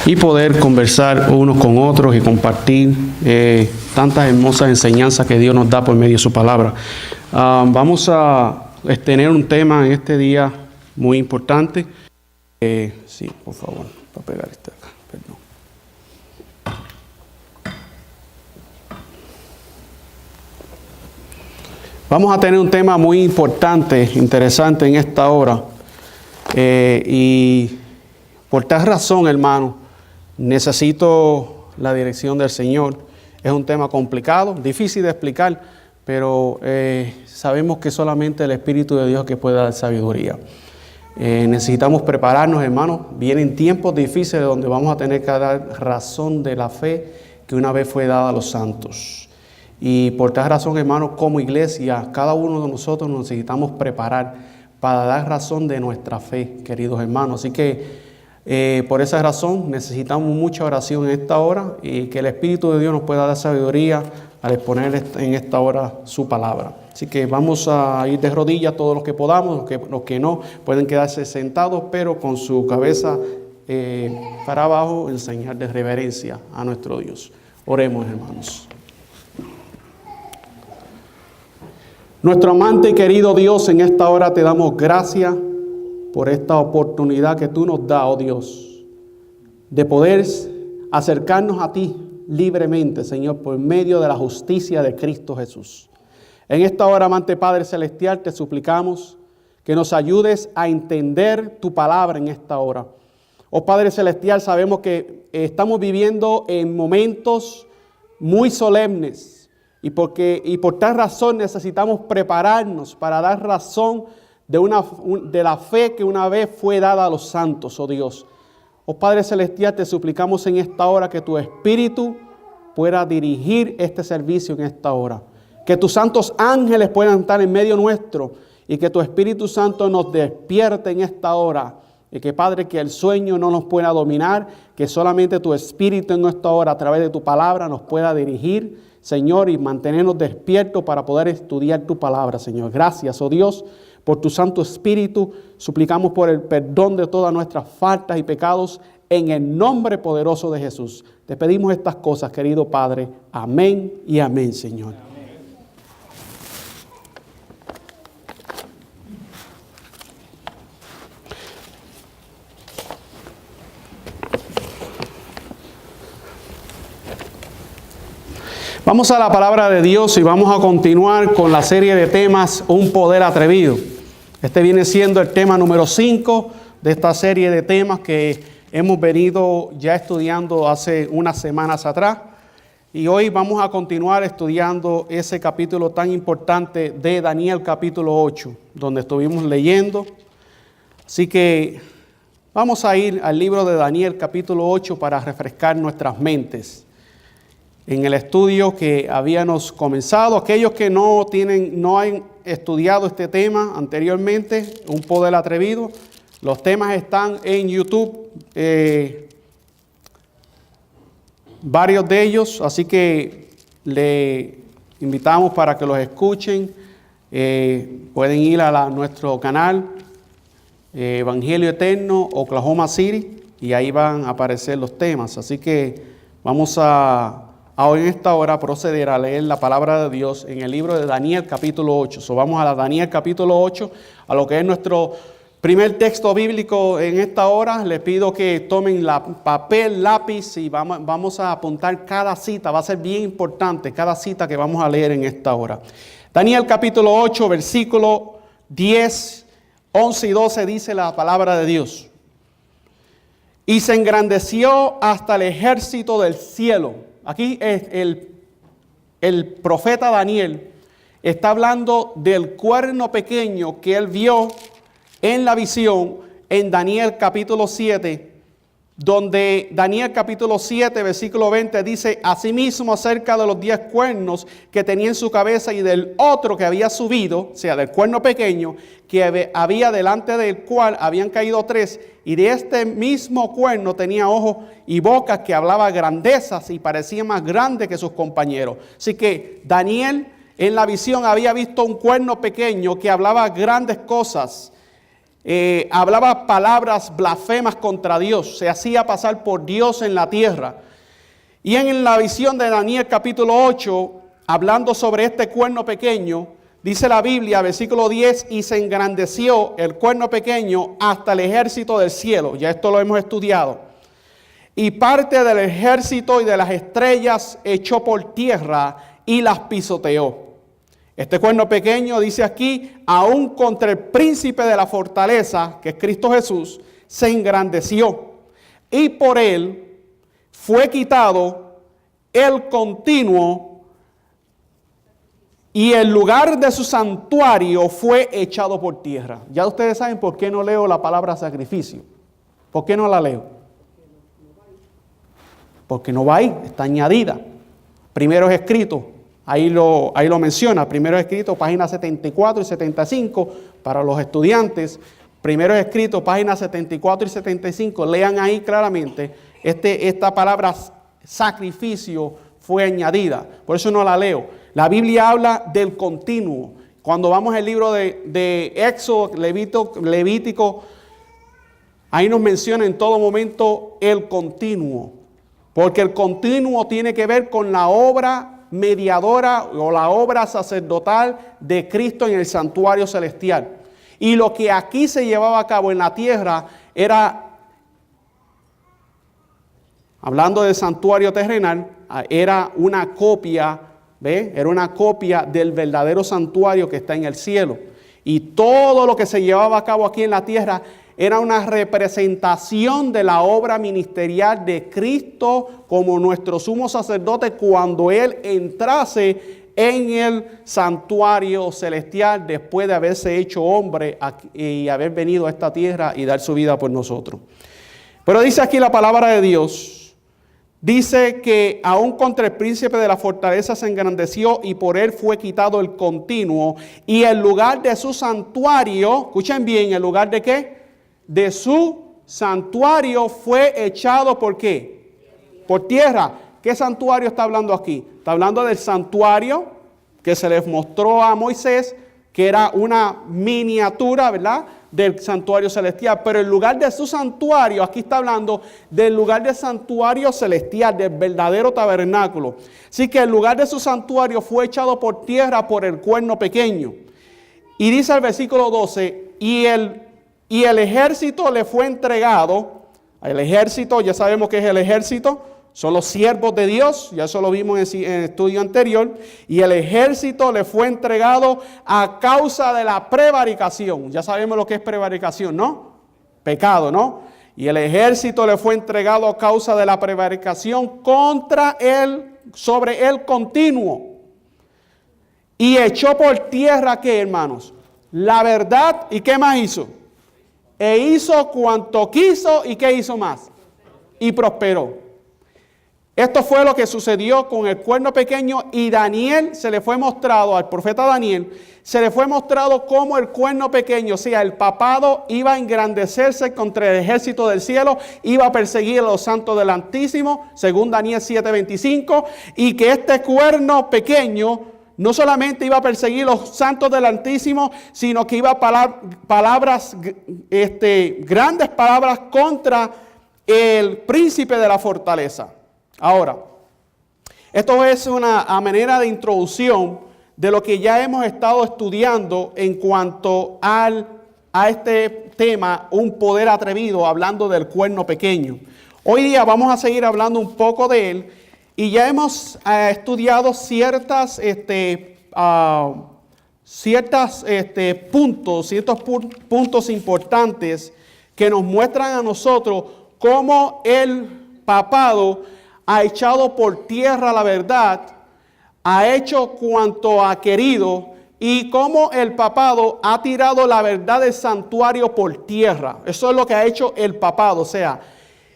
y poder conversar unos con otros y compartir tantas hermosas enseñanzas que Dios nos da por medio de su palabra. Vamos a tener un tema en este día muy importante. Sí, por favor, para pegar este acá, perdón. Vamos a tener un tema muy importante, interesante en esta hora. Y por tal razón, hermano, necesito la dirección del Señor. Es un tema complicado, difícil de explicar, pero sabemos que solamente el Espíritu de Dios es que puede dar sabiduría. Necesitamos prepararnos, hermanos. Vienen tiempos difíciles donde vamos a tener que dar razón de la fe que una vez fue dada a los santos. Y por tal razón, hermanos, como iglesia, cada uno de nosotros nos necesitamos preparar para dar razón de nuestra fe, queridos hermanos. Así que por esa razón necesitamos mucha oración en esta hora y que el Espíritu de Dios nos pueda dar sabiduría al exponer en esta hora su palabra. Así que vamos a ir de rodillas todos los que podamos, los que no pueden quedarse sentados, pero con su cabeza para abajo en señal de reverencia a nuestro Dios. Oremos, hermanos. Nuestro amante y querido Dios, en esta hora te damos gracias por esta oportunidad que tú nos das, oh Dios, de poder acercarnos a ti libremente, Señor, por medio de la justicia de Cristo Jesús. En esta hora, amante Padre Celestial, te suplicamos que nos ayudes a entender tu palabra en esta hora. Oh Padre Celestial, sabemos que estamos viviendo en momentos muy solemnes. Y por tal razón necesitamos prepararnos para dar razón de la fe que una vez fue dada a los santos, oh Dios. Oh Padre Celestial, te suplicamos en esta hora que tu Espíritu pueda dirigir este servicio en esta hora. Que tus santos ángeles puedan estar en medio nuestro y que tu Espíritu Santo nos despierte en esta hora. Y que, Padre, que el sueño no nos pueda dominar, que solamente tu Espíritu en esta hora a través de tu palabra nos pueda dirigir, Señor, y mantenernos despiertos para poder estudiar tu palabra, Señor. Gracias, oh Dios, por tu Santo Espíritu. Suplicamos por el perdón de todas nuestras faltas y pecados en el nombre poderoso de Jesús. Te pedimos estas cosas, querido Padre. Amén y amén, Señor. Vamos a la palabra de Dios y vamos a continuar con la serie de temas Un Poder Atrevido. Este viene siendo el tema número 5 de esta serie de temas que hemos venido ya estudiando hace unas semanas atrás. Y hoy vamos a continuar estudiando ese capítulo tan importante de Daniel capítulo 8, donde estuvimos leyendo. Así que vamos a ir al libro de Daniel capítulo 8 para refrescar nuestras mentes. En el estudio que habíamos comenzado, aquellos que no han estudiado este tema anteriormente, Un Poder Atrevido, los temas están en YouTube, varios de ellos, así que le invitamos para que los escuchen. Pueden ir a nuestro canal Evangelio Eterno Oklahoma City y ahí van a aparecer los temas, así que vamos a en esta hora proceder a leer la palabra de Dios en el libro de Daniel capítulo 8. Vamos a la Daniel capítulo 8, a lo que es nuestro primer texto bíblico en esta hora. Les pido que tomen papel, lápiz y vamos a apuntar cada cita. Va a ser bien importante cada cita que vamos a leer en esta hora. Daniel capítulo 8, versículo 10, 11 y 12 dice la palabra de Dios. Y se engrandeció hasta el ejército del cielo. Aquí el profeta Daniel está hablando del cuerno pequeño que él vio en la visión en Daniel capítulo 7, donde Daniel capítulo 7, versículo 20 dice: asimismo acerca de los 10 cuernos que tenía en su cabeza y del otro que había subido, o sea, del cuerno pequeño, que había delante del cual habían caído 3, y de este mismo cuerno tenía ojos y bocas que hablaba grandezas y parecía más grande que sus compañeros. Así que Daniel en la visión había visto un cuerno pequeño que hablaba grandes cosas. hablaba palabras blasfemas contra Dios, se hacía pasar por Dios en la tierra. Y en la visión de Daniel capítulo 8, hablando sobre este cuerno pequeño, dice la Biblia, versículo 10, y se engrandeció el cuerno pequeño hasta el ejército del cielo. Ya esto lo hemos estudiado. Y parte del ejército y de las estrellas echó por tierra y las pisoteó. Este cuerno pequeño, dice aquí, aún contra el príncipe de la fortaleza, que es Cristo Jesús, se engrandeció. Y por él fue quitado el continuo y el lugar de su santuario fue echado por tierra. Ya ustedes saben por qué no leo la palabra sacrificio. ¿Por qué no la leo? Porque no va ahí, está añadida. Primero es escrito, ahí lo menciona. Primero es escrito, páginas 74 y 75 para los estudiantes. Primero es escrito, páginas 74 y 75. Lean ahí claramente. Esta palabra sacrificio fue añadida. Por eso no la leo. La Biblia habla del continuo. Cuando vamos al libro de Éxodo, Levítico, ahí nos menciona en todo momento el continuo. Porque el continuo tiene que ver con la obra mediadora o la obra sacerdotal de Cristo en el santuario celestial. Y lo que aquí se llevaba a cabo en la tierra era, hablando del santuario terrenal, era una copia, ¿ve? Era una copia del verdadero santuario que está en el cielo. Y todo lo que se llevaba a cabo aquí en la tierra era una representación de la obra ministerial de Cristo como nuestro sumo sacerdote cuando Él entrase en el santuario celestial después de haberse hecho hombre y haber venido a esta tierra y dar su vida por nosotros. Pero dice aquí la palabra de Dios, dice que aún contra el príncipe de la fortaleza se engrandeció y por él fue quitado el continuo y el lugar de su santuario, escuchen bien, ¿el lugar de qué? De su santuario fue echado ¿por qué? Por tierra. ¿Qué santuario está hablando aquí? Está hablando del santuario que se les mostró a Moisés, que era una miniatura, ¿verdad?, del santuario celestial. Pero el lugar de su santuario, aquí está hablando del lugar del santuario celestial, del verdadero tabernáculo. Así que el lugar de su santuario fue echado por tierra por el cuerno pequeño. Y dice el versículo 12, y el ejército le fue entregado. El ejército, ya sabemos que es el ejército, son los siervos de Dios, ya eso lo vimos en el estudio anterior. Y el ejército le fue entregado a causa de la prevaricación. Ya sabemos lo que es prevaricación, ¿no? Pecado, ¿no? Y el ejército le fue entregado a causa de la prevaricación contra él, sobre él continuo. Y echó por tierra, ¿qué, hermanos? La verdad, ¿y qué más hizo? E hizo cuanto quiso, ¿y qué hizo más? Y prosperó. Esto fue lo que sucedió con el cuerno pequeño y Daniel se le fue mostrado, al profeta Daniel, se le fue mostrado cómo el cuerno pequeño, o sea, el papado iba a engrandecerse contra el ejército del cielo, iba a perseguir a los santos del Altísimo, según Daniel 7:25, y que este cuerno pequeño no solamente iba a perseguir a los santos del Altísimo, sino que iba a grandes palabras contra el príncipe de la fortaleza. Ahora, esto es una manera de introducción de lo que ya hemos estado estudiando en cuanto a este tema, un poder atrevido, hablando del cuerno pequeño. Hoy día vamos a seguir hablando un poco de él y ya hemos estudiado ciertos puntos importantes que nos muestran a nosotros cómo el papado ha echado por tierra la verdad, ha hecho cuanto ha querido y cómo el papado ha tirado la verdad del santuario por tierra. Eso es lo que ha hecho el papado. O sea,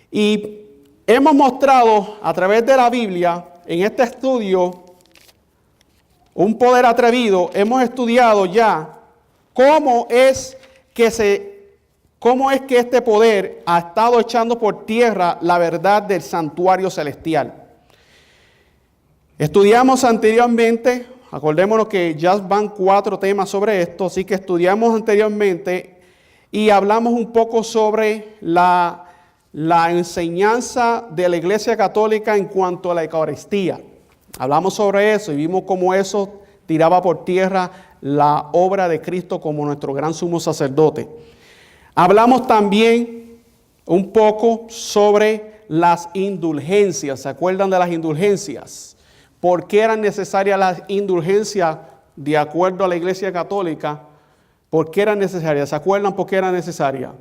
y hemos mostrado a través de la Biblia, en este estudio, un poder atrevido, hemos estudiado ya cómo es que este poder ha estado echando por tierra la verdad del santuario celestial. Estudiamos anteriormente, acordémonos que ya van 4 temas sobre esto, así que estudiamos anteriormente y hablamos un poco sobre la enseñanza de la Iglesia Católica en cuanto a la Eucaristía. Hablamos sobre eso y vimos cómo eso tiraba por tierra la obra de Cristo como nuestro gran sumo sacerdote. Hablamos también un poco sobre las indulgencias. ¿Se acuerdan de las indulgencias? ¿Por qué eran necesarias las indulgencias de acuerdo a la Iglesia Católica? ¿Por qué eran necesarias? ¿Se acuerdan por qué eran necesarias?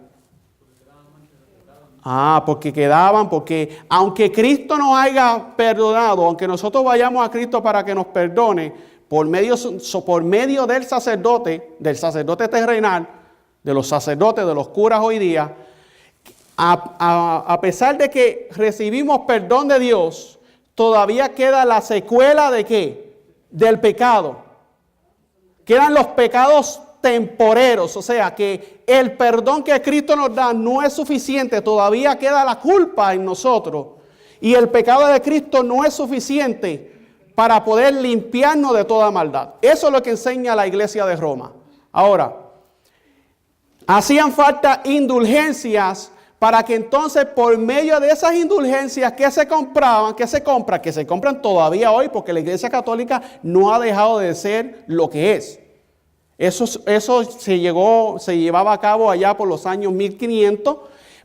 Porque aunque Cristo nos haya perdonado, aunque nosotros vayamos a Cristo para que nos perdone, por medio del sacerdote terrenal, de los sacerdotes, de los curas hoy día, a pesar de que recibimos perdón de Dios, todavía queda la secuela ¿de qué? Del pecado. Quedan los pecados temporeros, o sea que el perdón que Cristo nos da no es suficiente, todavía queda la culpa en nosotros y el pecado de Cristo no es suficiente para poder limpiarnos de toda maldad. Eso es lo que enseña la Iglesia de Roma. Ahora, hacían falta indulgencias para que entonces por medio de esas indulgencias que se compran todavía hoy, porque la Iglesia Católica no ha dejado de ser lo que es. Eso se llevaba a cabo allá por los años 1500,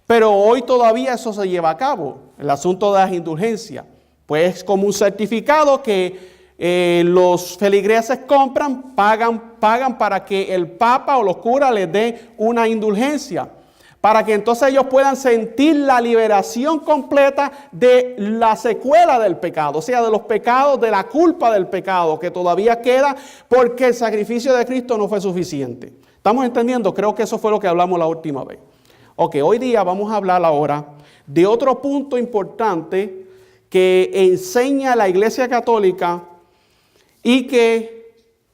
pero hoy todavía eso se lleva a cabo, el asunto de las indulgencias. Pues es como un certificado que los feligreses compran, pagan para que el Papa o los curas les den una indulgencia, para que entonces ellos puedan sentir la liberación completa de la secuela del pecado, o sea, de los pecados, de la culpa del pecado que todavía queda porque el sacrificio de Cristo no fue suficiente. ¿Estamos entendiendo? Creo que eso fue lo que hablamos la última vez. Ok, hoy día vamos a hablar ahora de otro punto importante que enseña la Iglesia Católica y que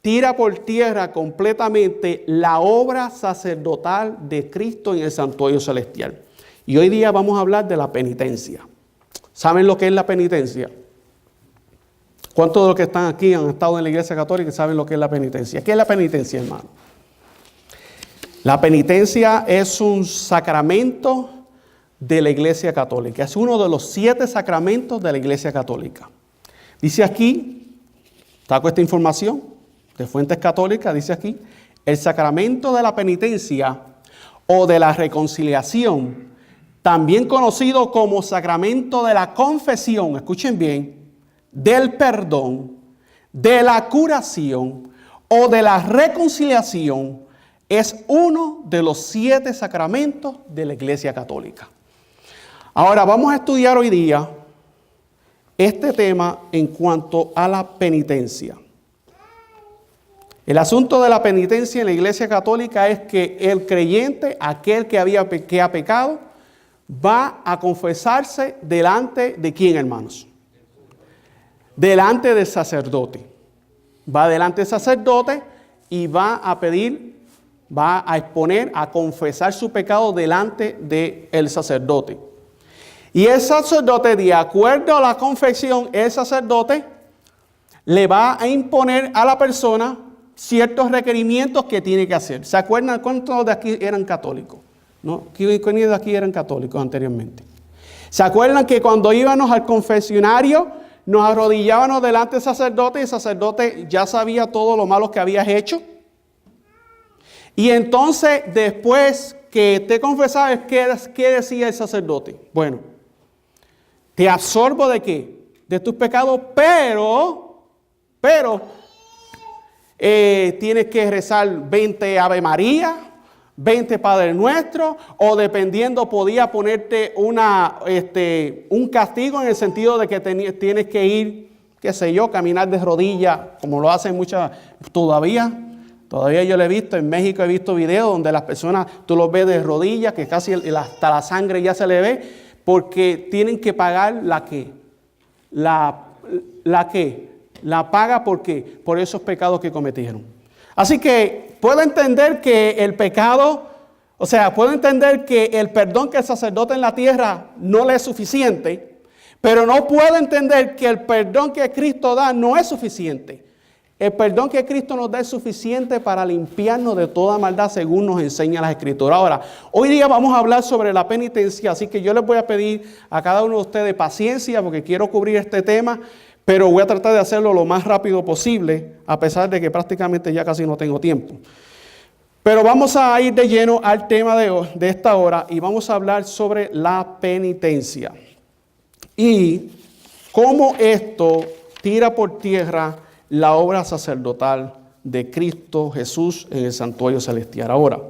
tira por tierra completamente la obra sacerdotal de Cristo en el santuario celestial. Y hoy día vamos a hablar de la penitencia. ¿Saben lo que es la penitencia? ¿Cuántos de los que están aquí han estado en la Iglesia Católica y saben lo que es la penitencia? ¿Qué es la penitencia, hermano? La penitencia es un sacramento de la Iglesia Católica. Es uno de los 7 sacramentos de la Iglesia Católica. Dice aquí, saco esta información de fuentes católicas, dice aquí, el sacramento de la penitencia o de la reconciliación, también conocido como sacramento de la confesión, escuchen bien, del perdón, de la curación o de la reconciliación, es uno de los 7 sacramentos de la Iglesia Católica. Ahora vamos a estudiar hoy día este tema en cuanto a la penitencia. El asunto de la penitencia en la Iglesia Católica es que el creyente, aquel que ha pecado, va a confesarse delante de ¿quién, hermanos? Delante del sacerdote. Va delante del sacerdote y va a exponer, a confesar su pecado delante del sacerdote. Y el sacerdote, de acuerdo a la confesión, el sacerdote le va a imponer a la persona ciertos requerimientos que tiene que hacer. ¿Se acuerdan cuántos de aquí eran católicos? ¿No? ¿Quiénes de aquí eran católicos anteriormente? ¿Se acuerdan que cuando íbamos al confesionario nos arrodillábamos delante del sacerdote y el sacerdote ya sabía todo lo malo que habías hecho? Y entonces después que te confesabas, ¿qué decía el sacerdote? Bueno, te absorbo ¿de qué? De tus pecados, pero tienes que rezar 20 Ave María, 20 Padre Nuestro, o dependiendo podía ponerte un castigo en el sentido de que tienes que ir, qué sé yo, caminar de rodillas, como lo hacen muchas, todavía yo lo he visto, en México he visto videos donde las personas, tú los ves de rodillas, que casi hasta la sangre ya se le ve, porque tienen que pagar la paga porque por esos pecados que cometieron. Así que puedo entender que el pecado, puedo entender que el perdón que el sacerdote en la tierra no le es suficiente, pero no puedo entender que el perdón que Cristo da no es suficiente. El perdón que Cristo nos da es suficiente para limpiarnos de toda maldad, según nos enseña las Escrituras. Ahora, hoy día vamos a hablar sobre la penitencia, así que yo les voy a pedir a cada uno de ustedes paciencia, porque quiero cubrir este tema, pero voy a tratar de hacerlo lo más rápido posible, a pesar de que prácticamente ya casi no tengo tiempo. Pero vamos a ir de lleno al tema de esta hora y vamos a hablar sobre la penitencia y cómo esto tira por tierra la obra sacerdotal de Cristo Jesús en el santuario celestial. Ahora,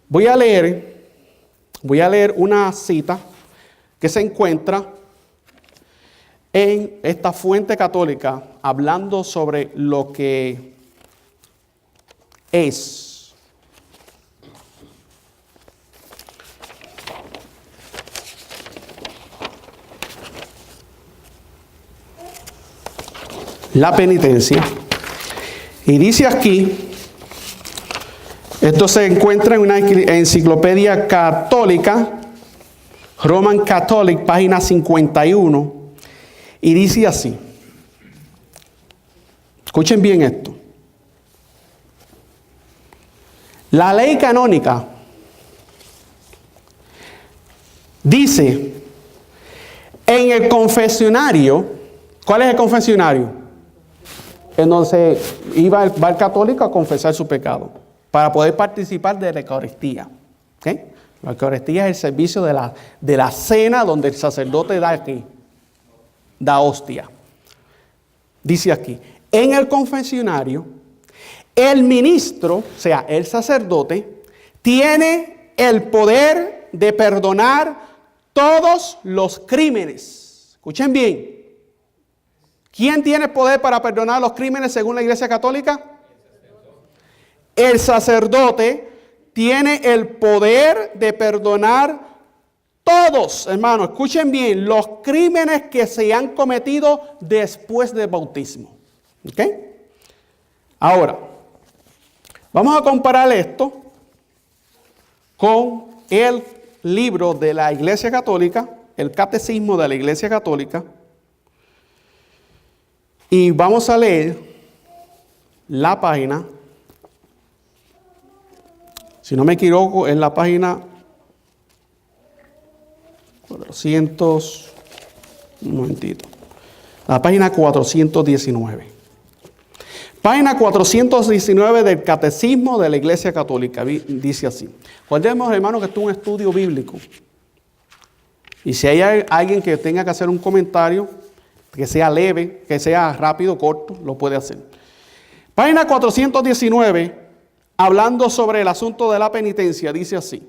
voy a leer una cita que se encuentra en esta fuente católica hablando sobre lo que es la penitencia. Y dice aquí, esto se encuentra en una enciclopedia católica, Roman Catholic, página 51, y dice así. Escuchen bien esto. La ley canónica dice en el confesionario, ¿cuál es el confesionario? En donde va el católico a confesar su pecado para poder participar de la Eucaristía. ¿Okay? La Eucaristía es el servicio de la cena donde el sacerdote da hostia. Dice aquí, en el confesionario, el ministro, o sea, el sacerdote, tiene el poder de perdonar todos los crímenes. Escuchen bien. ¿Quién tiene poder para perdonar los crímenes según la Iglesia Católica? El sacerdote tiene el poder de perdonar todos, hermanos, escuchen bien, los crímenes que se han cometido después del bautismo. ¿Ok? Ahora, vamos a comparar esto con el libro de la Iglesia Católica, el Catecismo de la Iglesia Católica. Y vamos a leer la página, si no me equivoco, es la página 400, un momentito, la página 419. Página 419 del Catecismo de la Iglesia Católica, dice así. Recordemos, hermanos, que esto es un estudio bíblico. Y si hay alguien que tenga que hacer un comentario, que sea leve, que sea rápido, corto, lo puede hacer. Página 419, hablando sobre el asunto de la penitencia, dice así.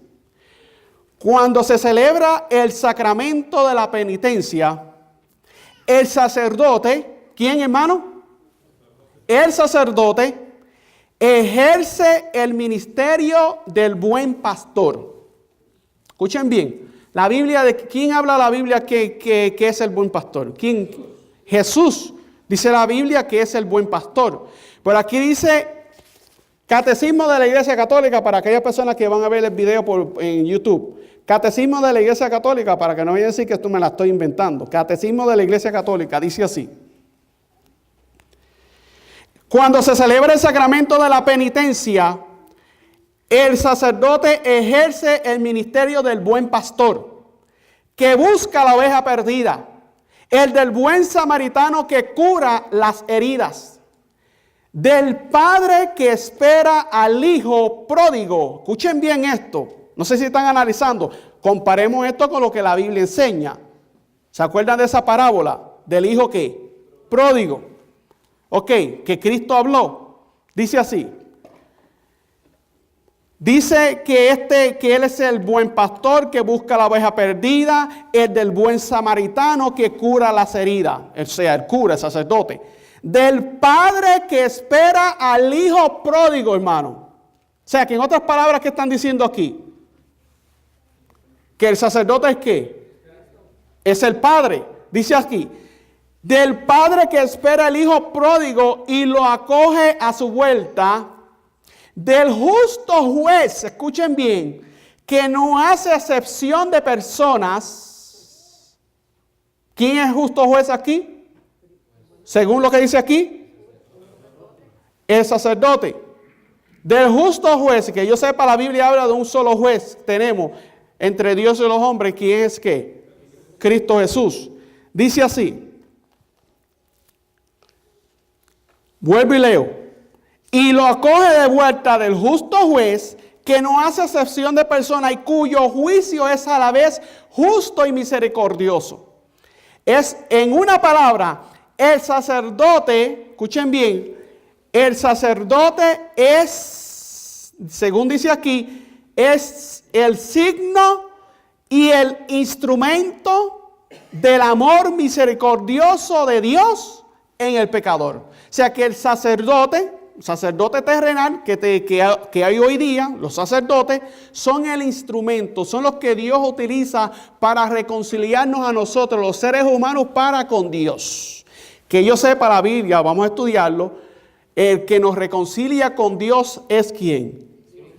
Cuando se celebra el sacramento de la penitencia, el sacerdote, ¿quién, hermano? El sacerdote ejerce el ministerio del buen pastor. Escuchen bien, la Biblia, ¿quién habla la Biblia que es el buen pastor? ¿Quién? Jesús, dice la Biblia que es el buen pastor. Pero aquí dice Catecismo de la Iglesia Católica, para aquellas personas que van a ver el video en YouTube. Catecismo de la Iglesia Católica, para que no vayan a decir que esto me la estoy inventando. Catecismo de la Iglesia Católica dice así. Cuando se celebra el sacramento de la penitencia, el sacerdote ejerce el ministerio del buen pastor, que busca la oveja perdida, el del buen samaritano que cura las heridas, del padre que espera al hijo pródigo. Escuchen bien esto, no sé si están analizando, comparemos esto con lo que la Biblia enseña. ¿Se acuerdan de esa parábola del hijo qué? Pródigo. Ok, que Cristo habló. Dice así. Dice que Él es el buen pastor que busca la oveja perdida, el del buen samaritano que cura las heridas, o sea, el cura, el sacerdote. Del padre que espera al hijo pródigo, hermano. O sea, que en otras palabras, ¿qué están diciendo aquí? Que el sacerdote es ¿qué? Es el padre. Dice aquí, del padre que espera al hijo pródigo y lo acoge a su vuelta, del justo juez, escuchen bien, que no hace excepción de personas. ¿Quién es justo juez aquí? Según lo que dice aquí, el sacerdote, del justo juez, que yo sepa la Biblia habla de un solo juez, tenemos entre Dios y los hombres, ¿quién es qué? Cristo Jesús. Dice así, vuelvo y leo, y lo acoge de vuelta del justo juez, que no hace excepción de persona y cuyo juicio es a la vez justo y misericordioso. Es, en una palabra, el sacerdote, escuchen bien, el sacerdote es, según dice aquí, es el signo y el instrumento del amor misericordioso de Dios en el pecador. O sea que el sacerdote terrenal que hay hoy día, los sacerdotes, son el instrumento, son los que Dios utiliza para reconciliarnos a nosotros, los seres humanos, para con Dios. Que yo sepa la Biblia, vamos a estudiarlo, el que nos reconcilia con Dios es ¿quién?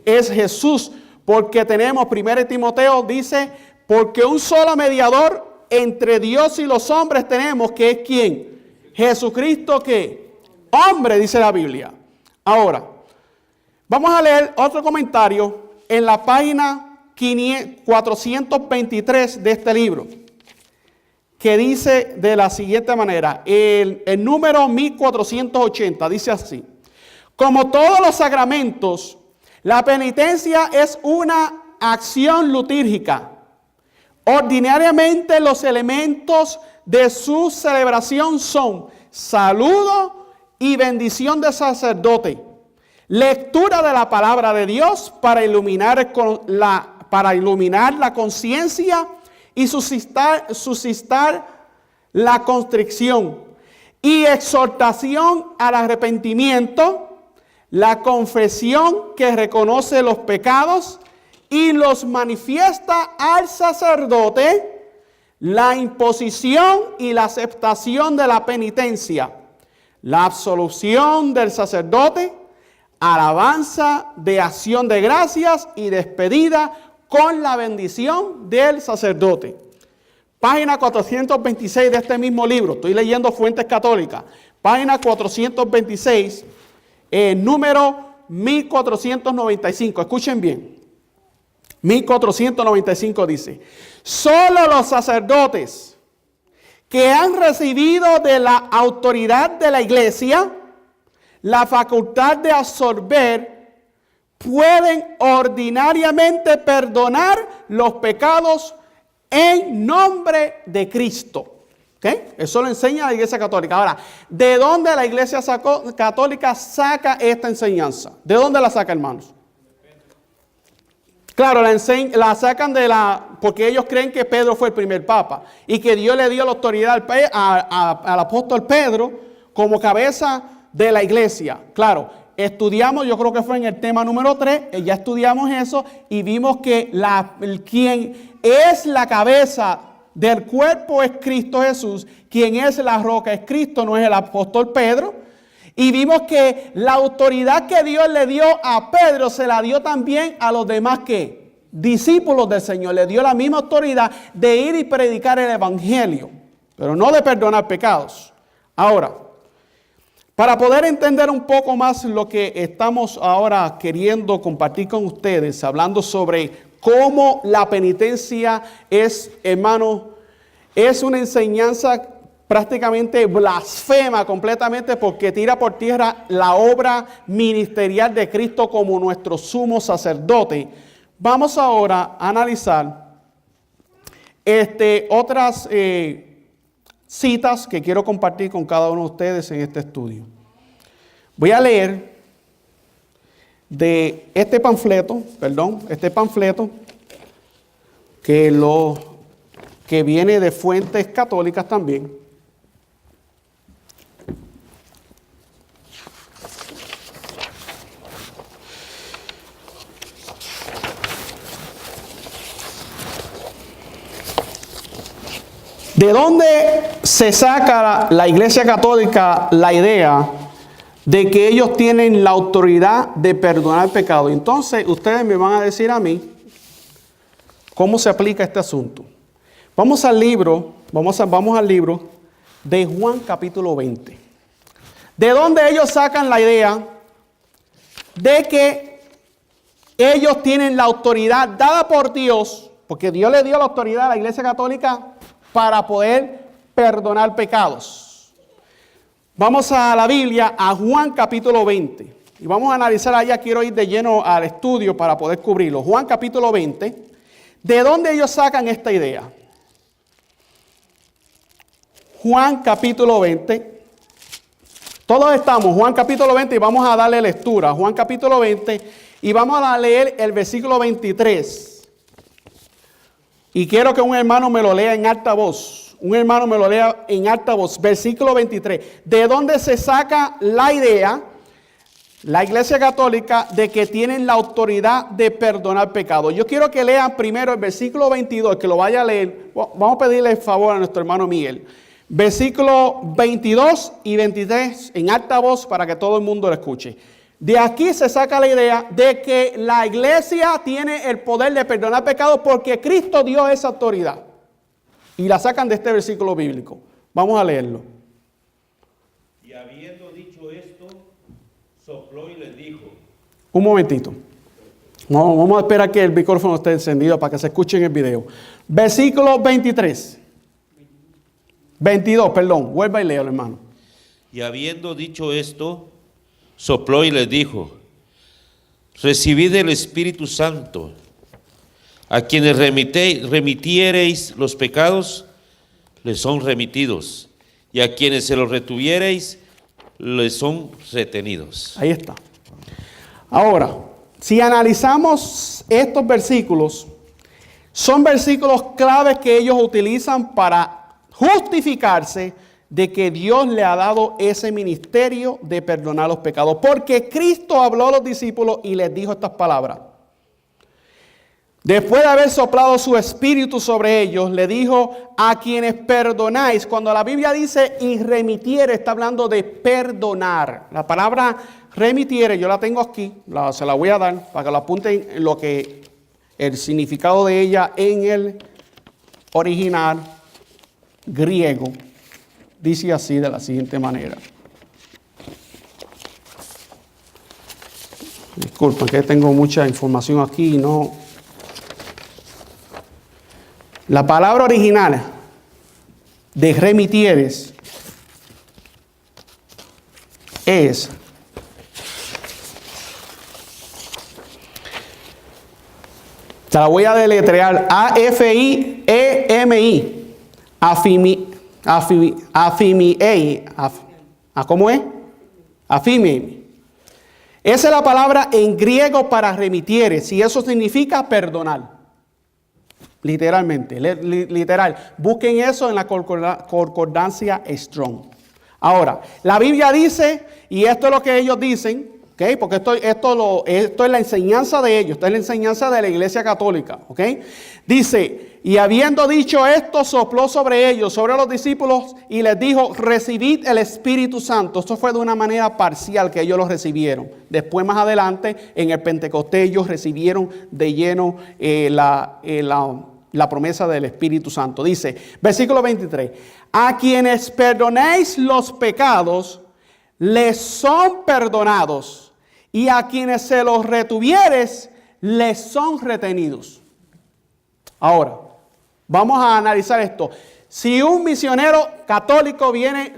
Es Jesús, porque tenemos, 1 Timoteo dice, porque un solo mediador entre Dios y los hombres tenemos, que es ¿quién? Jesucristo, ¿qué? Hombre, dice la Biblia. Ahora, vamos a leer otro comentario en la página 423 de este libro, que dice de la siguiente manera, el número 1480, dice así: como todos los sacramentos, la penitencia es una acción litúrgica. Ordinariamente los elementos de su celebración son saludo y bendición del sacerdote, lectura de la palabra de Dios para iluminar la conciencia y suscitar la constricción, y exhortación al arrepentimiento, la confesión que reconoce los pecados y los manifiesta al sacerdote, la imposición y la aceptación de la penitencia, la absolución del sacerdote, alabanza de acción de gracias y despedida con la bendición del sacerdote. Página 426 de este mismo libro, estoy leyendo Fuentes Católicas, página 426, número 1495, escuchen bien, 1495 dice, solo los sacerdotes que han recibido de la autoridad de la iglesia la facultad de absolver, pueden ordinariamente perdonar los pecados en nombre de Cristo. ¿Okay? Eso lo enseña la Iglesia Católica. Ahora, ¿de dónde la Iglesia Católica saca esta enseñanza? ¿De dónde la saca, hermanos? Claro, la sacan porque ellos creen que Pedro fue el primer papa y que Dios le dio la autoridad al apóstol Pedro como cabeza de la iglesia. Claro, estudiamos, yo creo que fue en el tema número 3, ya estudiamos eso y vimos que quien es la cabeza del cuerpo es Cristo Jesús, quien es la roca es Cristo, no es el apóstol Pedro. Y vimos que la autoridad que Dios le dio a Pedro se la dio también a los demás discípulos del Señor. Le dio la misma autoridad de ir y predicar el evangelio, pero no de perdonar pecados. Ahora, para poder entender un poco más lo que estamos ahora queriendo compartir con ustedes, hablando sobre cómo la penitencia es, hermano, es una enseñanza prácticamente blasfema completamente porque tira por tierra la obra ministerial de Cristo como nuestro sumo sacerdote. Vamos ahora a analizar otras citas que quiero compartir con cada uno de ustedes en este estudio. Voy a leer de este panfleto que viene de fuentes católicas también. ¿De dónde se saca la Iglesia Católica la idea de que ellos tienen la autoridad de perdonar pecado? Entonces, ustedes me van a decir a mí cómo se aplica este asunto. Vamos al libro de Juan capítulo 20. ¿De dónde ellos sacan la idea de que ellos tienen la autoridad dada por Dios, porque Dios le dio la autoridad a la Iglesia Católica para poder perdonar pecados. Vamos a la Biblia, a Juan capítulo 20. Y vamos a analizar allá, quiero ir de lleno al estudio para poder cubrirlo. Juan capítulo 20. ¿De dónde ellos sacan esta idea? Juan capítulo 20. Todos estamos, Juan capítulo 20, y vamos a darle lectura. Juan capítulo 20, y vamos a leer el versículo 23. Y quiero que un hermano me lo lea en alta voz. Un hermano me lo lea en alta voz. Versículo 23. ¿De dónde se saca la idea, la Iglesia Católica, de que tienen la autoridad de perdonar pecados? Yo quiero que lean primero el versículo 22, que lo vaya a leer. Vamos a pedirle el favor a nuestro hermano Miguel. Versículo 22 y 23 en alta voz para que todo el mundo lo escuche. De aquí se saca la idea de que la iglesia tiene el poder de perdonar pecados porque Cristo dio esa autoridad. Y la sacan de este versículo bíblico. Vamos a leerlo. Y habiendo dicho esto, sopló y les dijo. Un momentito. No, vamos a esperar que el micrófono esté encendido para que se escuche en el video. Versículo 23. 22, perdón. Vuelva y léalo, hermano. Y habiendo dicho esto, sopló y les dijo, recibid el Espíritu Santo. A quienes remitiereis los pecados, les son remitidos. Y a quienes se los retuviereis, les son retenidos. Ahí está. Ahora, si analizamos estos versículos, son versículos claves que ellos utilizan para justificarse de que Dios le ha dado ese ministerio de perdonar los pecados. Porque Cristo habló a los discípulos y les dijo estas palabras. Después de haber soplado su espíritu sobre ellos, le dijo, a quienes perdonáis. Cuando la Biblia dice y remitiere, está hablando de perdonar. La palabra remitiere, yo la tengo aquí, se la voy a dar para que lo apunten lo que el significado de ella en el original griego. Dice así, de la siguiente manera. Disculpen que tengo mucha información aquí, no. La palabra original de remitieres es te la voy a deletrear, A-F-I-E-M-I, afimiei, ¿cómo es? Afimiei. Esa es la palabra en griego para remitieres y eso significa perdonar. Literalmente, literal. Busquen eso en la concordancia Strong. Ahora, la Biblia dice, y esto es lo que ellos dicen, ¿okay? Porque esto es la enseñanza de ellos, esta es la enseñanza de la Iglesia Católica, ¿ok? Dice, y habiendo dicho esto, sopló sobre ellos, sobre los discípulos, y les dijo, recibid el Espíritu Santo. Esto fue de una manera parcial que ellos lo recibieron. Después, más adelante, en el Pentecostés, ellos recibieron de lleno la promesa del Espíritu Santo. Dice, versículo 23, a quienes perdonéis los pecados, les son perdonados, y a quienes se los retuvieres, les son retenidos. Ahora, vamos a analizar esto. Si un misionero católico viene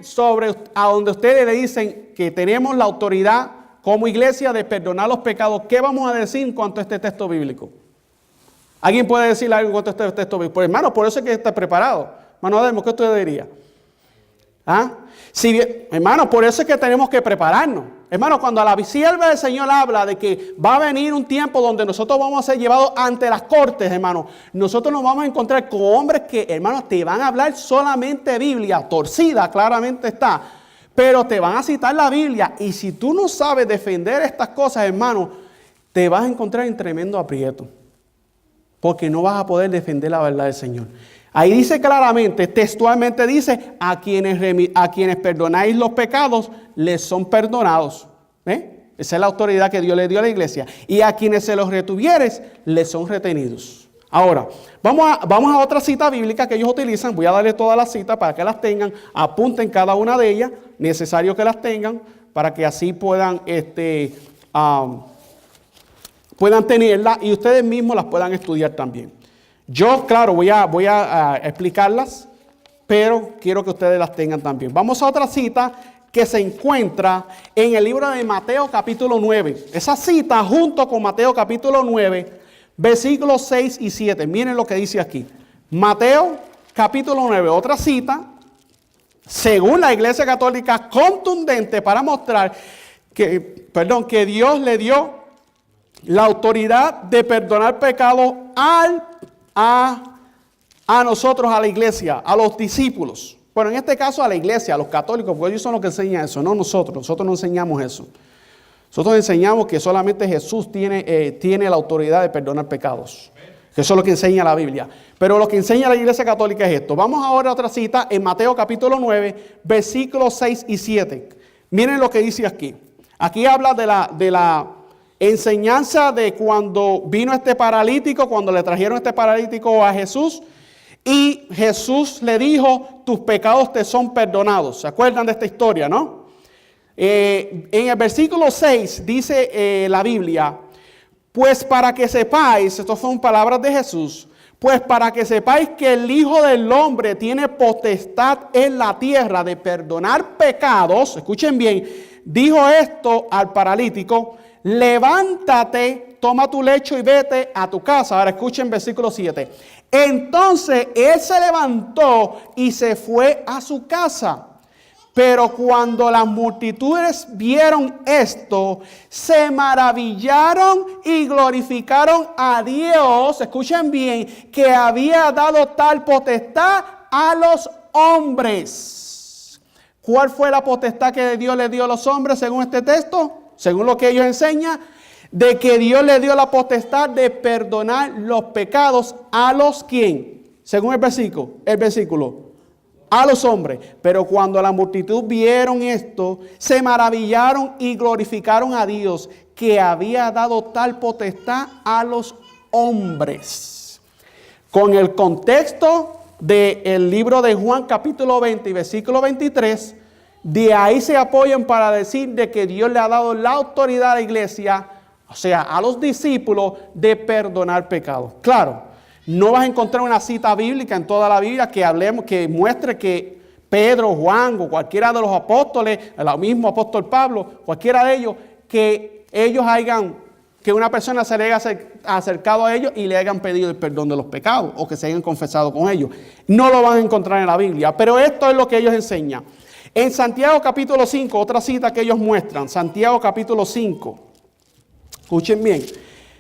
a donde ustedes le dicen que tenemos la autoridad como iglesia de perdonar los pecados, ¿qué vamos a decir en cuanto a este texto bíblico? ¿Alguien puede decir algo en cuanto a este texto bíblico? Pues, hermano, por eso es que está preparado. Hermano Adelmo, ¿qué usted diría? ¿Ah? Hermano, por eso es que tenemos que prepararnos. Hermano, cuando la sierva del Señor habla de que va a venir un tiempo donde nosotros vamos a ser llevados ante las cortes, hermano, nosotros nos vamos a encontrar con hombres que, hermano, te van a hablar solamente Biblia, torcida, claramente está, pero te van a citar la Biblia. Y si tú no sabes defender estas cosas, hermano, te vas a encontrar en tremendo aprieto, porque no vas a poder defender la verdad del Señor. Ahí dice claramente, textualmente dice, a quienes perdonáis los pecados, les son perdonados. Esa es la autoridad que Dios le dio a la iglesia. Y a quienes se los retuvieres, les son retenidos. Ahora, vamos a otra cita bíblica que ellos utilizan. Voy a darle todas las citas para que las tengan. Apunten cada una de ellas. Necesario que las tengan para que así puedan puedan tenerlas y ustedes mismos las puedan estudiar también. Yo, claro, voy a explicarlas, pero quiero que ustedes las tengan también. Vamos a otra cita que se encuentra en el libro de Mateo capítulo 9. Esa cita junto con Mateo capítulo 9, versículos 6 y 7. Miren lo que dice aquí. Mateo capítulo 9, otra cita, según la Iglesia Católica, contundente para mostrar que Dios le dio la autoridad de perdonar pecados a nosotros, a la iglesia, a los discípulos. Bueno, en este caso a la iglesia, a los católicos, porque ellos son los que enseñan eso, no nosotros. Nosotros no enseñamos eso. Nosotros enseñamos que solamente Jesús tiene la autoridad de perdonar pecados. Que eso es lo que enseña la Biblia. Pero lo que enseña la Iglesia Católica es esto. Vamos ahora a otra cita en Mateo capítulo 9, versículos 6 y 7. Miren lo que dice aquí. Aquí habla de la enseñanza de cuando vino este paralítico, cuando le trajeron este paralítico a Jesús. Y Jesús le dijo, tus pecados te son perdonados. ¿Se acuerdan de esta historia, no? En el versículo 6 dice la Biblia, pues para que sepáis, estas son palabras de Jesús, pues para que sepáis que el Hijo del Hombre tiene potestad en la tierra de perdonar pecados, escuchen bien, dijo esto al paralítico, levántate, toma tu lecho y vete a tu casa. Ahora escuchen versículo 7. Entonces él se levantó y se fue a su casa. Pero cuando las multitudes vieron esto, se maravillaron y glorificaron a Dios, escuchen bien, que había dado tal potestad a los hombres. ¿Cuál fue la potestad que Dios le dio a los hombres según este texto? Según lo que ellos enseñan, de que Dios le dio la potestad de perdonar los pecados a los ¿quién? Según el versículo. A los hombres. Pero cuando la multitud vieron esto, se maravillaron y glorificaron a Dios, que había dado tal potestad a los hombres. Con el contexto del libro de Juan capítulo 20 y versículo 23, de ahí se apoyan para decir de que Dios le ha dado la autoridad a la iglesia, o sea, a los discípulos, de perdonar pecados. Claro, no vas a encontrar una cita bíblica en toda la Biblia que muestre que Pedro, Juan o cualquiera de los apóstoles, el mismo apóstol Pablo, cualquiera de ellos, que una persona se le haya acercado a ellos y le hayan pedido el perdón de los pecados o que se hayan confesado con ellos. No lo van a encontrar en la Biblia, pero esto es lo que ellos enseñan. En Santiago capítulo 5, otra cita que ellos muestran, Santiago capítulo 5, escuchen bien.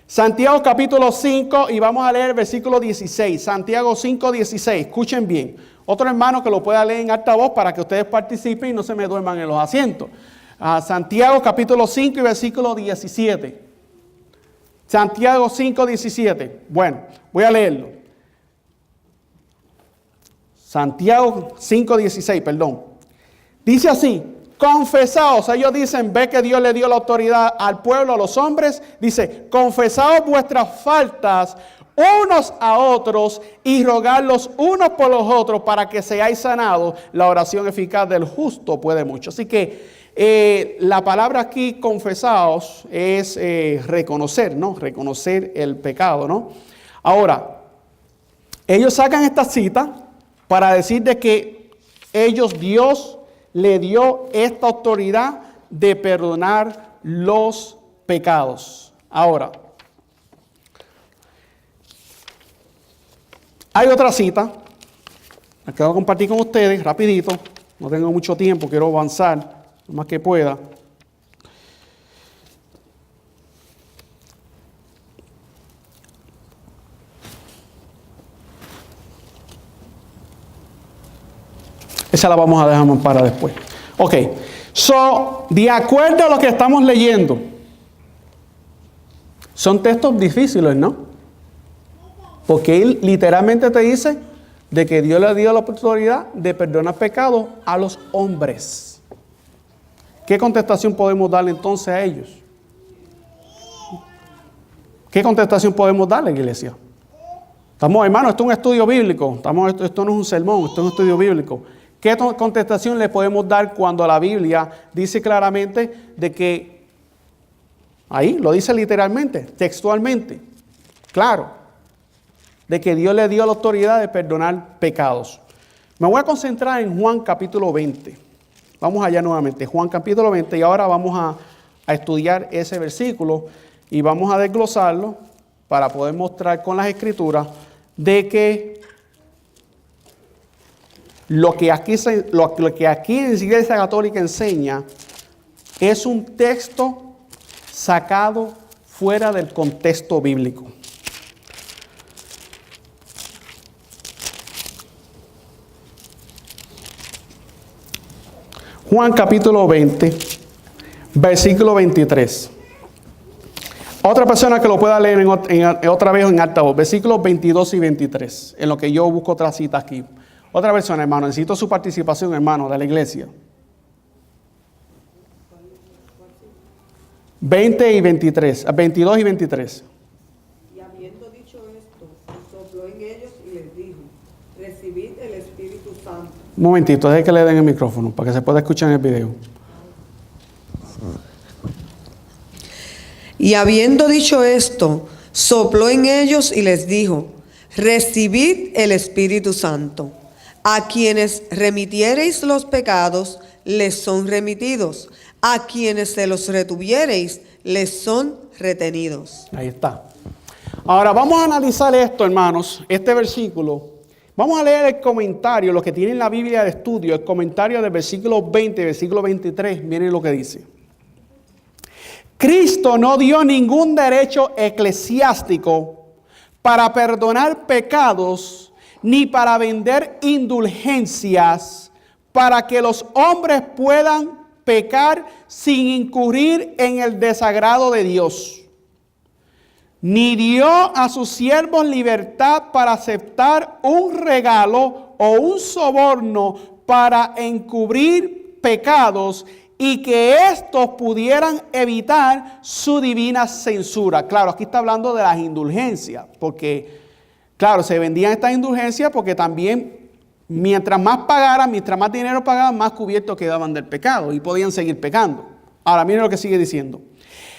Santiago capítulo 5 y vamos a leer el versículo 16. Santiago 5, 16. Escuchen bien. Otro hermano que lo pueda leer en alta voz para que ustedes participen y no se me duerman en los asientos. Santiago capítulo 5 y versículo 17. Santiago 5, 17. Bueno, voy a leerlo. Santiago 5, 16, perdón. Dice así. Confesaos, ellos dicen, ve que Dios le dio la autoridad al pueblo, a los hombres. Dice, confesaos vuestras faltas unos a otros y rogad los unos por los otros para que seáis sanados. La oración eficaz del justo puede mucho. Así que la palabra aquí, confesaos, es reconocer, ¿no? Reconocer el pecado, ¿no? Ahora, ellos sacan esta cita para decir de que Dios le dio esta autoridad de perdonar los pecados. Ahora, hay otra cita, la que voy a compartir con ustedes rapidito, no tengo mucho tiempo, quiero avanzar lo más que pueda. Esa la vamos a dejar para después. Ok. De acuerdo a lo que estamos leyendo, son textos difíciles, ¿no? Porque él literalmente te dice de que Dios le dio la autoridad de perdonar pecados a los hombres. ¿Qué contestación podemos darle entonces a ellos? ¿Qué contestación podemos darle, iglesia? Hermanos, esto es un estudio bíblico. Esto no es un sermón, esto es un estudio bíblico. ¿Qué contestación le podemos dar cuando la Biblia dice claramente de que Ahí lo dice literalmente, textualmente, claro, de que Dios le dio la autoridad de perdonar pecados. Me voy a concentrar en Juan capítulo 20. Vamos allá nuevamente, Juan capítulo 20, y ahora vamos a estudiar ese versículo y vamos a desglosarlo para poder mostrar con las escrituras de que lo que aquí en la Iglesia Católica enseña es un texto sacado fuera del contexto bíblico. Juan capítulo 20, versículo 23. Otra persona que lo pueda leer en otra vez en altavoz, versículos 22 y 23, en lo que yo busco otra cita aquí. Otra persona, hermano, necesito su participación, hermano, de la iglesia. 20 y 23, 22 y 23. Y habiendo dicho esto, sopló en ellos y les dijo, recibid el Espíritu Santo. Un momentito, deje que le den el micrófono para que se pueda escuchar en el video. Y habiendo dicho esto, sopló en ellos y les dijo, recibid el Espíritu Santo. A quienes remitiereis los pecados, les son remitidos. A quienes se los retuviereis, les son retenidos. Ahí está. Ahora vamos a analizar esto, hermanos, este versículo. Vamos a leer el comentario, lo que tiene en la Biblia de estudio, el comentario del versículo 20, versículo 23. Miren lo que dice. Cristo no dio ningún derecho eclesiástico para perdonar pecados ni para vender indulgencias para que los hombres puedan pecar sin incurrir en el desagrado de Dios. Ni dio a sus siervos libertad para aceptar un regalo o un soborno para encubrir pecados y que estos pudieran evitar su divina censura. Claro, aquí está hablando de las indulgencias, porque, claro, se vendían estas indulgencias porque también, mientras más pagaran, mientras más dinero pagaban, más cubiertos quedaban del pecado y podían seguir pecando. Ahora, miren lo que sigue diciendo.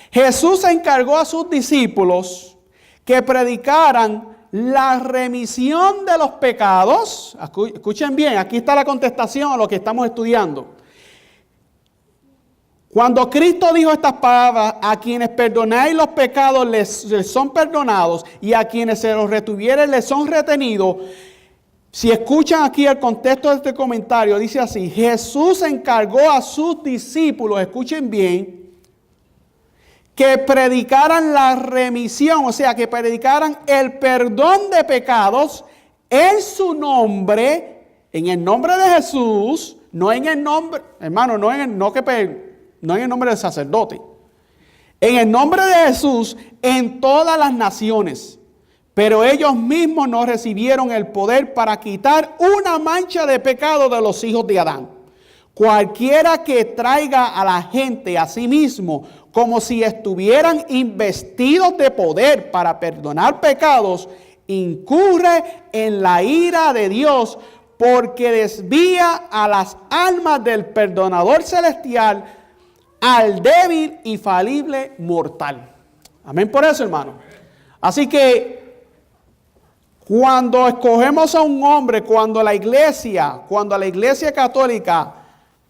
Jesús encargó a sus discípulos que predicaran la remisión de los pecados. Escuchen bien, aquí está la contestación a lo que estamos estudiando. Cuando Cristo dijo estas palabras, a quienes perdonáis los pecados les son perdonados y a quienes se los retuvieren les son retenidos. Si escuchan aquí el contexto de este comentario, dice así: Jesús encargó a sus discípulos, escuchen bien, que predicaran la remisión, o sea, que predicaran el perdón de pecados en su nombre, en el nombre de Jesús, no en el nombre, hermano, no en el nombre del sacerdote, en el nombre de Jesús en todas las naciones. Pero ellos mismos no recibieron el poder para quitar una mancha de pecado de los hijos de Adán. Cualquiera que traiga a la gente a sí mismo como si estuvieran investidos de poder para perdonar pecados, incurre en la ira de Dios, porque desvía a las almas del perdonador celestial al débil y falible mortal. Amén por eso, hermano. Así que cuando escogemos a un hombre, cuando la iglesia católica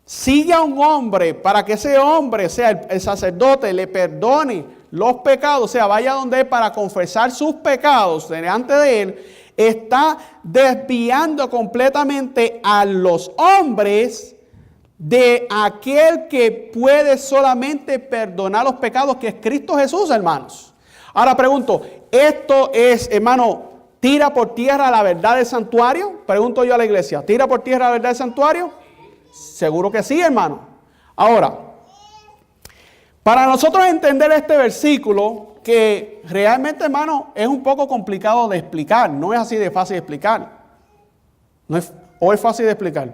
sigue a un hombre para que ese hombre, sea el sacerdote, le perdone los pecados, o sea, vaya donde él para confesar sus pecados delante de él, está desviando completamente a los hombres de aquel que puede solamente perdonar los pecados, que es Cristo Jesús, hermanos. Ahora pregunto, ¿esto es, hermano, tira por tierra la verdad del santuario? Pregunto yo a la iglesia, ¿tira por tierra la verdad del santuario? Seguro que sí, hermano. Ahora, para nosotros entender este versículo, que realmente, hermano, es un poco complicado de explicar, no es así de fácil de explicar. ¿O es fácil de explicar?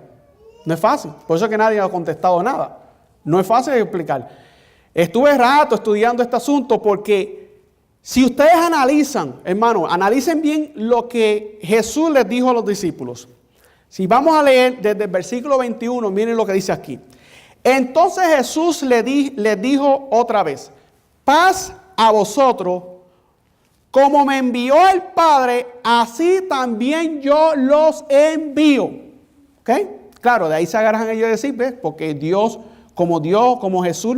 No es fácil, por eso es que nadie ha contestado nada. No es fácil de explicar. Estuve rato estudiando este asunto porque si ustedes analizan, hermano, analicen bien lo que Jesús les dijo a los discípulos. Si vamos a leer desde el versículo 21, miren lo que dice aquí. Entonces Jesús les dijo otra vez, paz a vosotros, como me envió el Padre, así también yo los envío. ¿Ok? Claro, de ahí se agarran ellos a decir, ¿ves? Porque Dios, como Jesús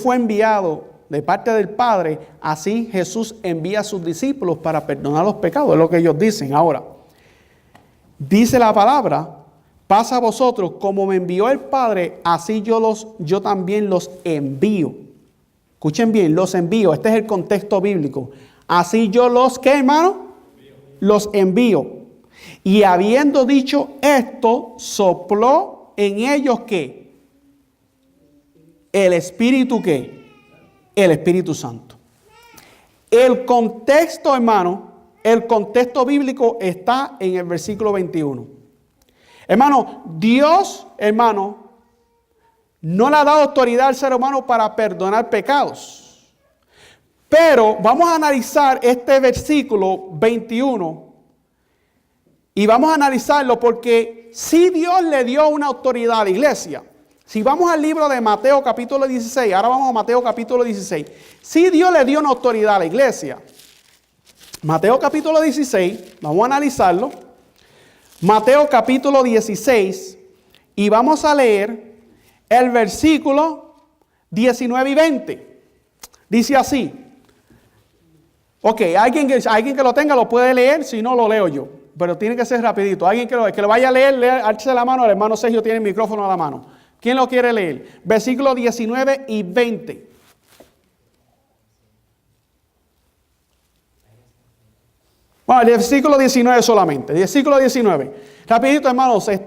fue enviado de parte del Padre, así Jesús envía a sus discípulos para perdonar los pecados. Es lo que ellos dicen. Ahora, dice la palabra, paz a vosotros, como me envió el Padre, así yo también los envío. Escuchen bien, los envío. Este es el contexto bíblico. Así yo los, ¿qué, hermano? Los envío. Y habiendo dicho esto, sopló en ellos, ¿qué? El Espíritu, ¿qué? El Espíritu Santo. El contexto, hermano, el contexto bíblico está en el versículo 21. Hermano, Dios, hermano, no le ha dado autoridad al ser humano para perdonar pecados. Pero vamos a analizar este versículo 21 y vamos a analizarlo porque si Dios le dio una autoridad a la iglesia. Si vamos al libro de Mateo capítulo 16, ahora vamos a Mateo capítulo 16. Si Dios le dio una autoridad a la iglesia. Mateo capítulo 16, vamos a analizarlo. Mateo capítulo 16 y vamos a leer el versículo 19 y 20. Dice así. Ok, alguien que lo tenga lo puede leer, si no lo leo yo. Pero tiene que ser rapidito. Alguien que lo vaya a leer, alce la mano. El hermano Sergio tiene el micrófono a la mano. ¿Quién lo quiere leer? Versículos 19 y 20. Bueno, el versículo 19 solamente. El versículo 19. Rapidito, hermanos. El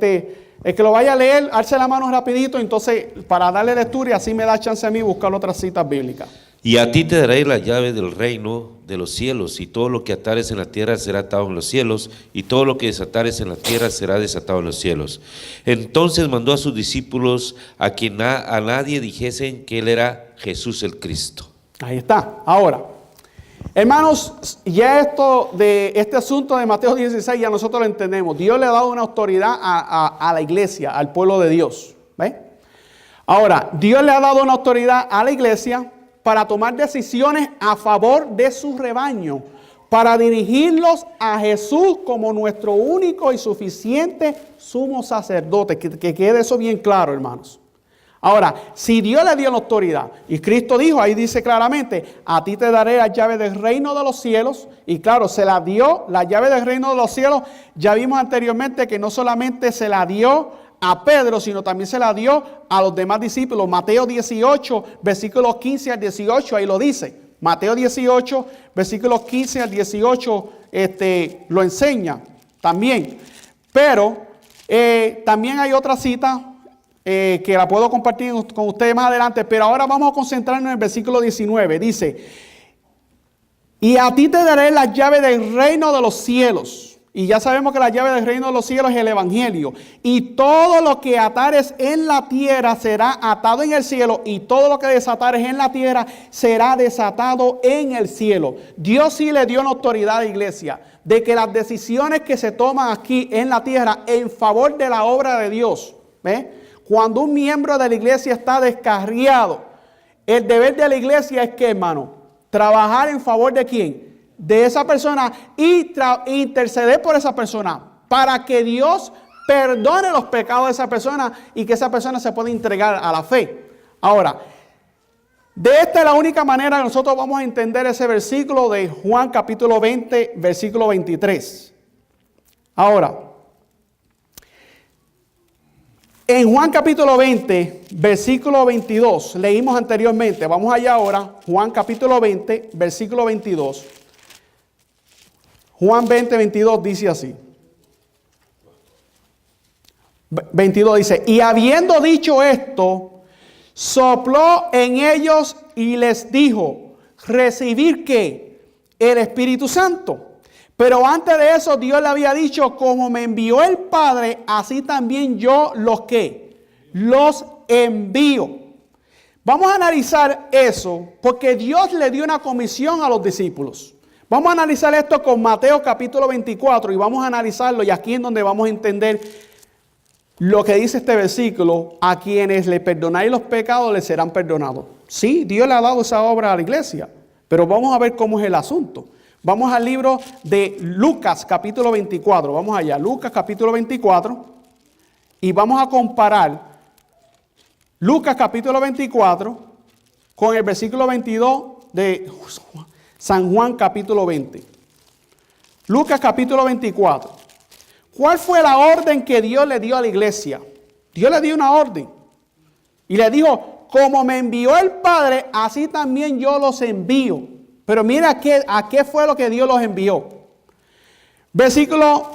que lo vaya a leer, alce la mano rapidito. Entonces, para darle lectura y así me da chance a mí buscar otras citas bíblicas. Y a ti te daré la llave del reino de los cielos, y todo lo que atares en la tierra será atado en los cielos, y todo lo que desatares en la tierra será desatado en los cielos. Entonces mandó a sus discípulos a quien a nadie dijesen que él era Jesús el Cristo. Ahí está. Ahora, hermanos, ya este asunto de Mateo 16 ya nosotros lo entendemos. Dios le ha dado una autoridad a la iglesia, al pueblo de Dios. ¿Ve? Ahora, Dios le ha dado una autoridad a la iglesia para tomar decisiones a favor de su rebaño, para dirigirlos a Jesús como nuestro único y suficiente sumo sacerdote. Que quede eso bien claro, hermanos. Ahora, si Dios le dio la autoridad, y Cristo dijo, ahí dice claramente, a ti te daré la llave del reino de los cielos, y claro, se la dio, la llave del reino de los cielos, ya vimos anteriormente que no solamente se la dio a Pedro, sino también se la dio a los demás discípulos. Mateo 18, versículos 15 al 18, ahí lo dice. Mateo 18, versículos 15 al 18, lo enseña también. Pero también hay otra cita que la puedo compartir con ustedes más adelante, pero ahora vamos a concentrarnos en el versículo 19. Dice, y a ti te daré la llave del reino de los cielos. Y ya sabemos que la llave del reino de los cielos es el evangelio. Y todo lo que atares en la tierra será atado en el cielo. Y todo lo que desatares en la tierra será desatado en el cielo. Dios sí le dio una autoridad a la iglesia de que las decisiones que se toman aquí en la tierra en favor de la obra de Dios, ¿ve? Cuando un miembro de la iglesia está descarriado, el deber de la iglesia es que, hermano, trabajar en favor de quién, de esa persona y interceder por esa persona para que Dios perdone los pecados de esa persona y que esa persona se pueda entregar a la fe. Ahora, de esta es la única manera que nosotros vamos a entender ese versículo de Juan capítulo 20, versículo 23. Ahora, en Juan capítulo 20, versículo 22, leímos anteriormente, vamos allá ahora, Juan capítulo 20, versículo 22. Juan 20, 22 dice así. 22 dice, y habiendo dicho esto, sopló en ellos y les dijo, ¿recibir qué? El Espíritu Santo. Pero antes de eso Dios le había dicho, como me envió el Padre, así también yo los ¿qué? Los envío. Vamos a analizar eso porque Dios le dio una comisión a los discípulos. Vamos a analizar esto con Mateo capítulo 24 y vamos a analizarlo y aquí es donde vamos a entender lo que dice este versículo, a quienes le perdonáis los pecados les serán perdonados. Sí, Dios le ha dado esa obra a la iglesia, pero vamos a ver cómo es el asunto. Vamos al libro de Lucas capítulo 24, vamos allá, Lucas capítulo 24, y vamos a comparar Lucas capítulo 24 con el versículo 22 de San Juan capítulo 20. Lucas capítulo 24. ¿Cuál fue la orden que Dios le dio a la iglesia? Dios le dio una orden y le dijo, como me envió el Padre, así también yo los envío. Pero mira a qué fue lo que Dios los envió. Versículo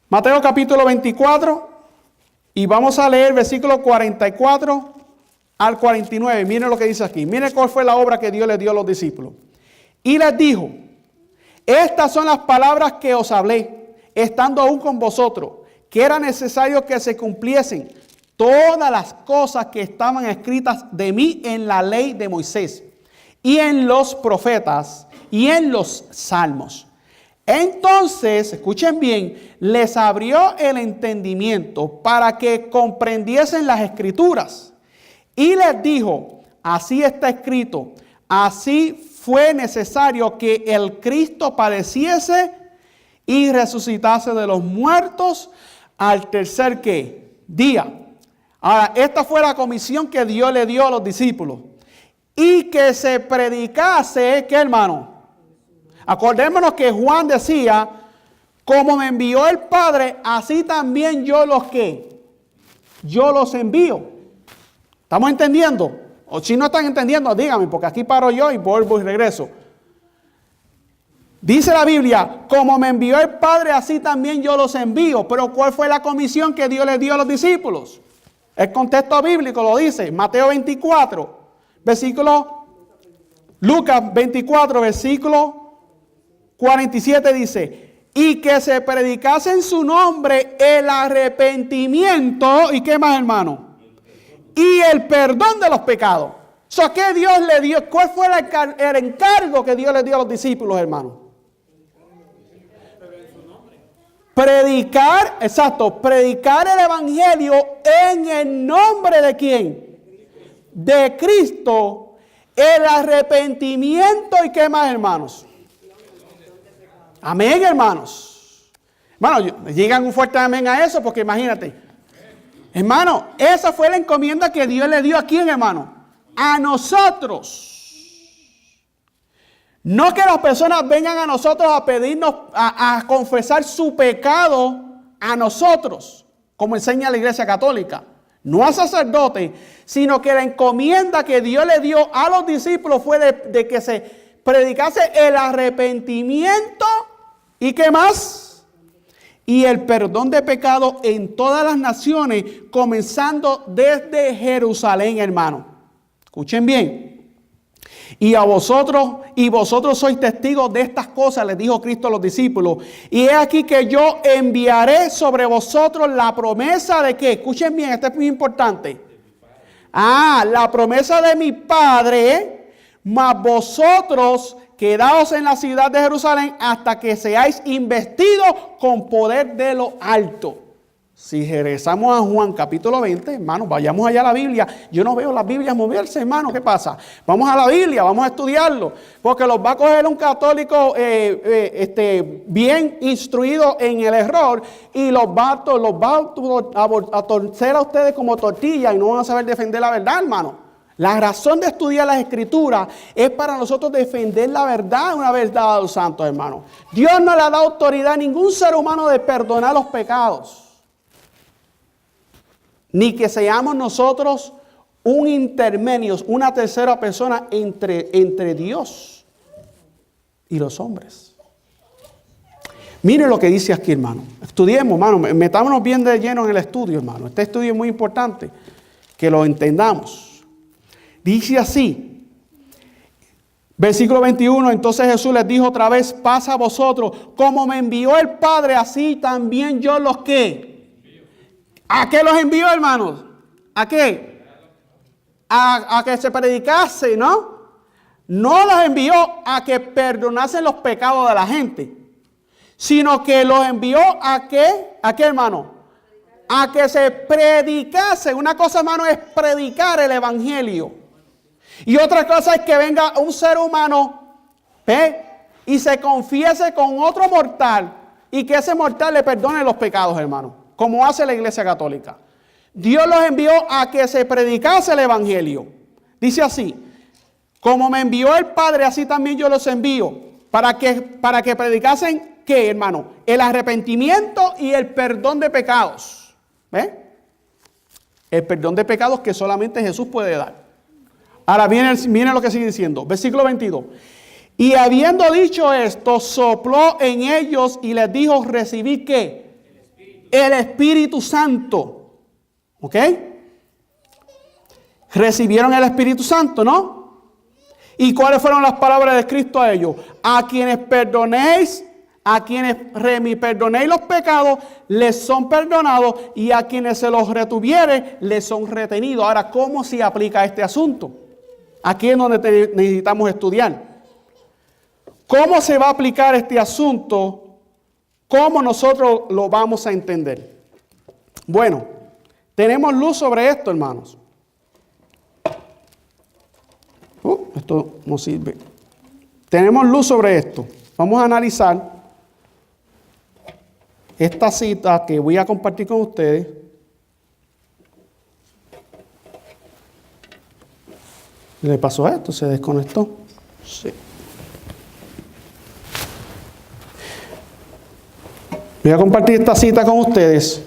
Mateo capítulo 24 y vamos a leer versículo 44 al 49. Miren lo que dice aquí. Miren cuál fue la obra que Dios le dio a los discípulos. Y les dijo, estas son las palabras que os hablé, estando aún con vosotros, que era necesario que se cumpliesen todas las cosas que estaban escritas de mí en la ley de Moisés, y en los profetas, y en los salmos. Entonces, escuchen bien, les abrió el entendimiento para que comprendiesen las escrituras. Y les dijo, así está escrito, así fue necesario que el Cristo padeciese y resucitase de los muertos al tercer ¿qué? Día. Ahora, esta fue la comisión que Dios le dio a los discípulos. Y que se predicase, ¿qué hermano? Acordémonos que Juan decía, como me envió el Padre, así también yo los ¿qué? Yo los envío. ¿Estamos entendiendo? O si no están entendiendo, díganme, porque aquí paro yo y vuelvo y regreso. Dice la Biblia, como me envió el Padre, así también yo los envío. Pero ¿cuál fue la comisión que Dios les dio a los discípulos? El contexto bíblico lo dice, Mateo 24, versículo, Lucas 24, versículo 47 dice, y que se predicase en su nombre el arrepentimiento, ¿y qué más, hermano? Y el perdón de los pecados. ¿Qué Dios le dio? ¿Cuál fue el encargo que Dios le dio a los discípulos, hermanos? Predicar, exacto, predicar el evangelio en el nombre de ¿quién? De Cristo, el arrepentimiento y ¿qué más, hermanos? Amén, hermanos. Hermanos, digan un fuerte amén a eso, porque imagínate. Hermano, esa fue la encomienda que Dios le dio a quién, hermano. A nosotros. No que las personas vengan a nosotros a pedirnos, a confesar su pecado a nosotros, como enseña la Iglesia Católica. No a sacerdotes, sino que la encomienda que Dios le dio a los discípulos fue de que se predicase el arrepentimiento y ¿qué más? Y el perdón de pecado en todas las naciones, comenzando desde Jerusalén, hermano. Escuchen bien. Y vosotros sois testigos de estas cosas, les dijo Cristo a los discípulos. Y he aquí que yo enviaré sobre vosotros la promesa de que, escuchen bien, esto es muy importante. La promesa de mi Padre, mas vosotros quedaos en la ciudad de Jerusalén hasta que seáis investidos con poder de lo alto. Si regresamos a Juan capítulo 20, hermanos, vayamos allá a la Biblia. Yo no veo las Biblias moverse, hermano. ¿Qué pasa? Vamos a la Biblia, vamos a estudiarlo. Porque los va a coger un católico bien instruido en el error y los va a torcer a ustedes como tortilla y no van a saber defender la verdad, hermano. La razón de estudiar las Escrituras es para nosotros defender la verdad, una verdad a los santos, hermano. Dios no le ha dado autoridad a ningún ser humano de perdonar los pecados. Ni que seamos nosotros un intermedio, una tercera persona entre Dios y los hombres. Miren lo que dice aquí, hermano. Estudiemos, hermano. Metámonos bien de lleno en el estudio, hermano. Este estudio es muy importante, que lo entendamos. Dice así, versículo 21, entonces Jesús les dijo otra vez, pasa a vosotros, como me envió el Padre, así también yo los que... ¿A qué los envió, hermanos? ¿A qué? A que se predicase, ¿no? No los envió a que perdonasen los pecados de la gente, sino que los envió a qué, hermano? a que se predicase. Una cosa, hermano, es predicar el evangelio. Y otra cosa es que venga un ser humano, ¿ve?, y se confiese con otro mortal y que ese mortal le perdone los pecados, hermano, como hace la Iglesia Católica. Dios los envió a que se predicase el evangelio. Dice así: como me envió el Padre, así también yo los envío, para que predicasen, ¿qué, hermano? El arrepentimiento y el perdón de pecados. ¿Ve? El perdón de pecados que solamente Jesús puede dar. Ahora miren lo que sigue diciendo. Versículo 22. Y habiendo dicho esto, sopló en ellos y les dijo: recibid ¿qué? El Espíritu Santo. ¿Ok? Recibieron el Espíritu Santo, ¿no? ¿Y cuáles fueron las palabras de Cristo a ellos? A quienes perdonéis, a quienes perdonéis los pecados, les son perdonados, y a quienes se los retuviere, les son retenidos. Ahora, ¿cómo se aplica este asunto? Aquí es donde necesitamos estudiar. ¿Cómo se va a aplicar este asunto? ¿Cómo nosotros lo vamos a entender? Bueno, tenemos luz sobre esto, hermanos. Esto no sirve. Tenemos luz sobre esto. Vamos a analizar esta cita que voy a compartir con ustedes. ¿Le pasó esto? ¿Se desconectó? Sí. Voy a compartir esta cita con ustedes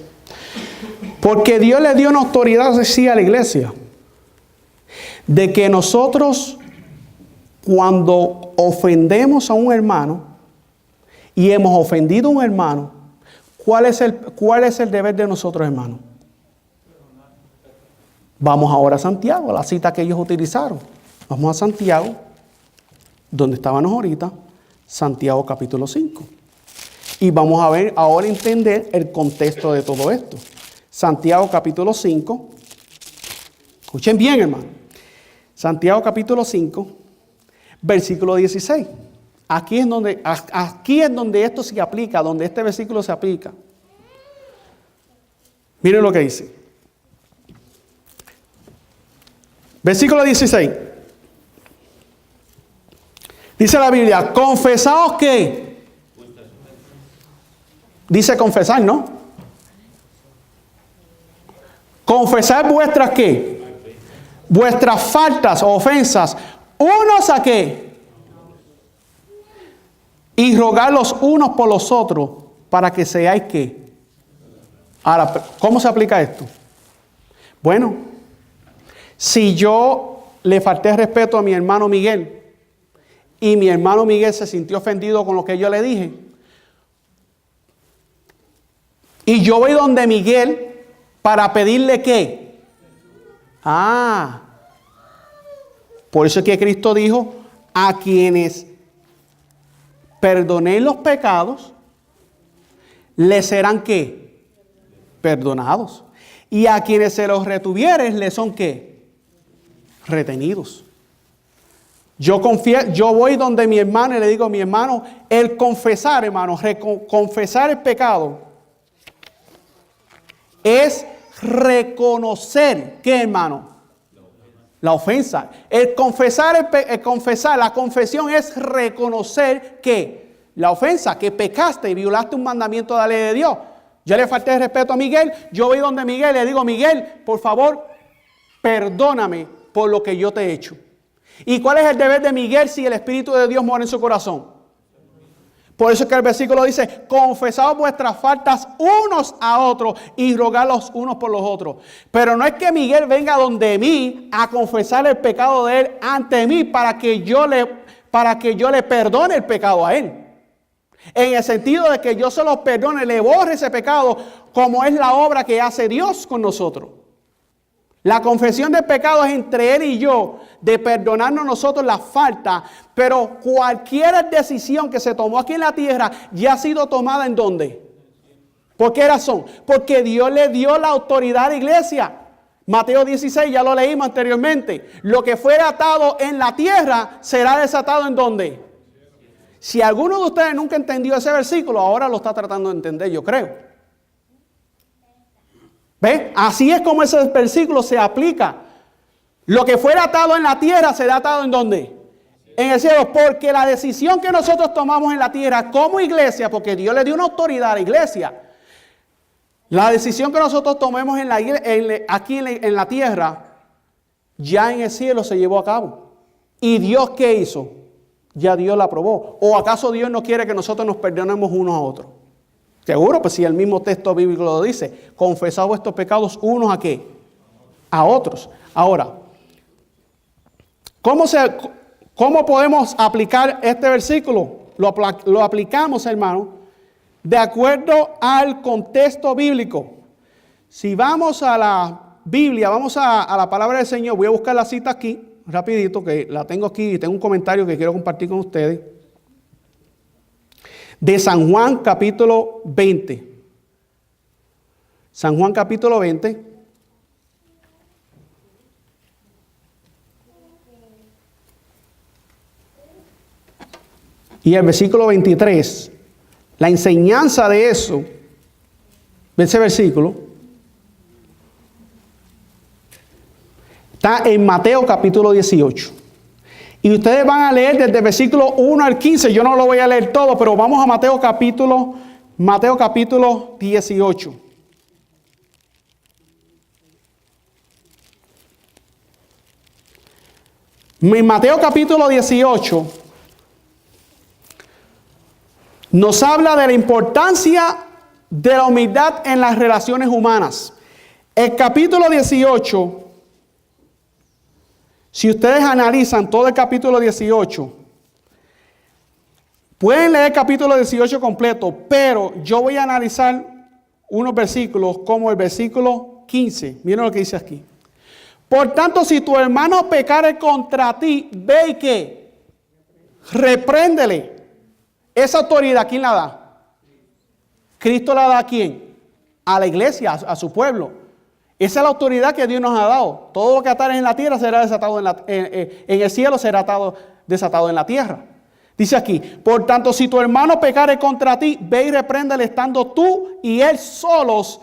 porque Dios le dio una autoridad así a la iglesia, de que nosotros, cuando ofendemos a un hermano y hemos ofendido a un hermano, ¿cuál es el deber de nosotros, hermanos? Vamos ahora a Santiago, a la cita que ellos utilizaron. Vamos a Santiago, donde estábamos ahorita, Santiago capítulo 5. Y vamos a ver ahora, entender el contexto de todo esto. Santiago capítulo 5. Escuchen bien, hermano. Santiago capítulo 5, versículo 16. Aquí es donde esto se aplica, donde este versículo se aplica. Miren lo que dice. Versículo 16. Dice la Biblia: confesaos que... Dice confesar, ¿no? Confesar vuestras ¿qué? Vuestras faltas o ofensas, unos a qué, y rogar los unos por los otros, para que seáis qué. Ahora, ¿cómo se aplica esto? Bueno, si yo le falté respeto a mi hermano Miguel, y mi hermano Miguel se sintió ofendido con lo que yo le dije, y yo voy donde Miguel para pedirle ¿qué? Por eso es que Cristo dijo: a quienes perdonéis los pecados, les serán ¿qué? Perdonados. Y a quienes se los retuvieres, les son ¿qué? Retenidos. Yo voy donde mi hermano y le digo: mi hermano, el confesar, hermano, confesar el pecado es reconocer, ¿qué, hermano? La ofensa. El confesar, la confesión es reconocer que la ofensa, que pecaste y violaste un mandamiento de la ley de Dios. Yo le falté el respeto a Miguel, yo voy donde Miguel y le digo: Miguel, por favor, perdóname por lo que yo te he hecho. ¿Y cuál es el deber de Miguel si el Espíritu de Dios mora en su corazón? Por eso es que el versículo dice: confesaos vuestras faltas unos a otros y rogad los unos por los otros. Pero no es que Miguel venga donde mí a confesar el pecado de él ante mí para que yo le perdone el pecado a él. En el sentido de que yo se los perdone, le borre ese pecado, como es la obra que hace Dios con nosotros. La confesión del pecado es entre él y yo, de perdonarnos nosotros las faltas, pero cualquier decisión que se tomó aquí en la tierra ya ha sido tomada ¿en dónde? ¿Por qué razón? Porque Dios le dio la autoridad a la iglesia. Mateo 16, ya lo leímos anteriormente. Lo que fuera atado en la tierra será desatado ¿en dónde? Si alguno de ustedes nunca entendió ese versículo, ahora lo está tratando de entender, yo creo. ¿Ve? Así es como ese versículo se aplica. Lo que fuera atado en la tierra será atado ¿en dónde? En el cielo. Porque la decisión que nosotros tomamos en la tierra como iglesia, porque Dios le dio una autoridad a la iglesia, la decisión que nosotros tomemos aquí en la tierra, ya en el cielo se llevó a cabo. ¿Y Dios qué hizo? Ya Dios la aprobó. ¿O acaso Dios no quiere que nosotros nos perdonemos unos a otros? Seguro, pues si el mismo texto bíblico lo dice. Confesad vuestros pecados unos a qué? A otros. Ahora, ¿cómo podemos aplicar este versículo? Lo aplicamos, hermano, de acuerdo al contexto bíblico. Si vamos a la Biblia, vamos a la palabra del Señor, voy a buscar la cita aquí, rapidito, que la tengo aquí y tengo un comentario que quiero compartir con ustedes. De San Juan capítulo 20. San Juan capítulo 20. Y el versículo 23, la enseñanza de eso, de ese versículo, está en Mateo capítulo 18. Y ustedes van a leer desde el versículo 1 al 15. Yo no lo voy a leer todo, pero vamos a Mateo capítulo 18. En Mateo capítulo 18 nos habla de la importancia de la humildad en las relaciones humanas. El capítulo 18, si ustedes analizan todo el capítulo 18, pueden leer el capítulo 18 completo, pero yo voy a analizar unos versículos como el versículo 15. Miren lo que dice aquí. Por tanto, si tu hermano pecare contra ti, ve y ¿qué? Repréndele. Esa autoridad, ¿quién la da? Cristo la da ¿a quién? A la iglesia, a su pueblo. Esa es la autoridad que Dios nos ha dado. Todo lo que atares en la tierra será desatado en el cielo, será desatado en la tierra. Dice aquí, por tanto, si tu hermano pecare contra ti, ve y repréndele estando tú y él solos.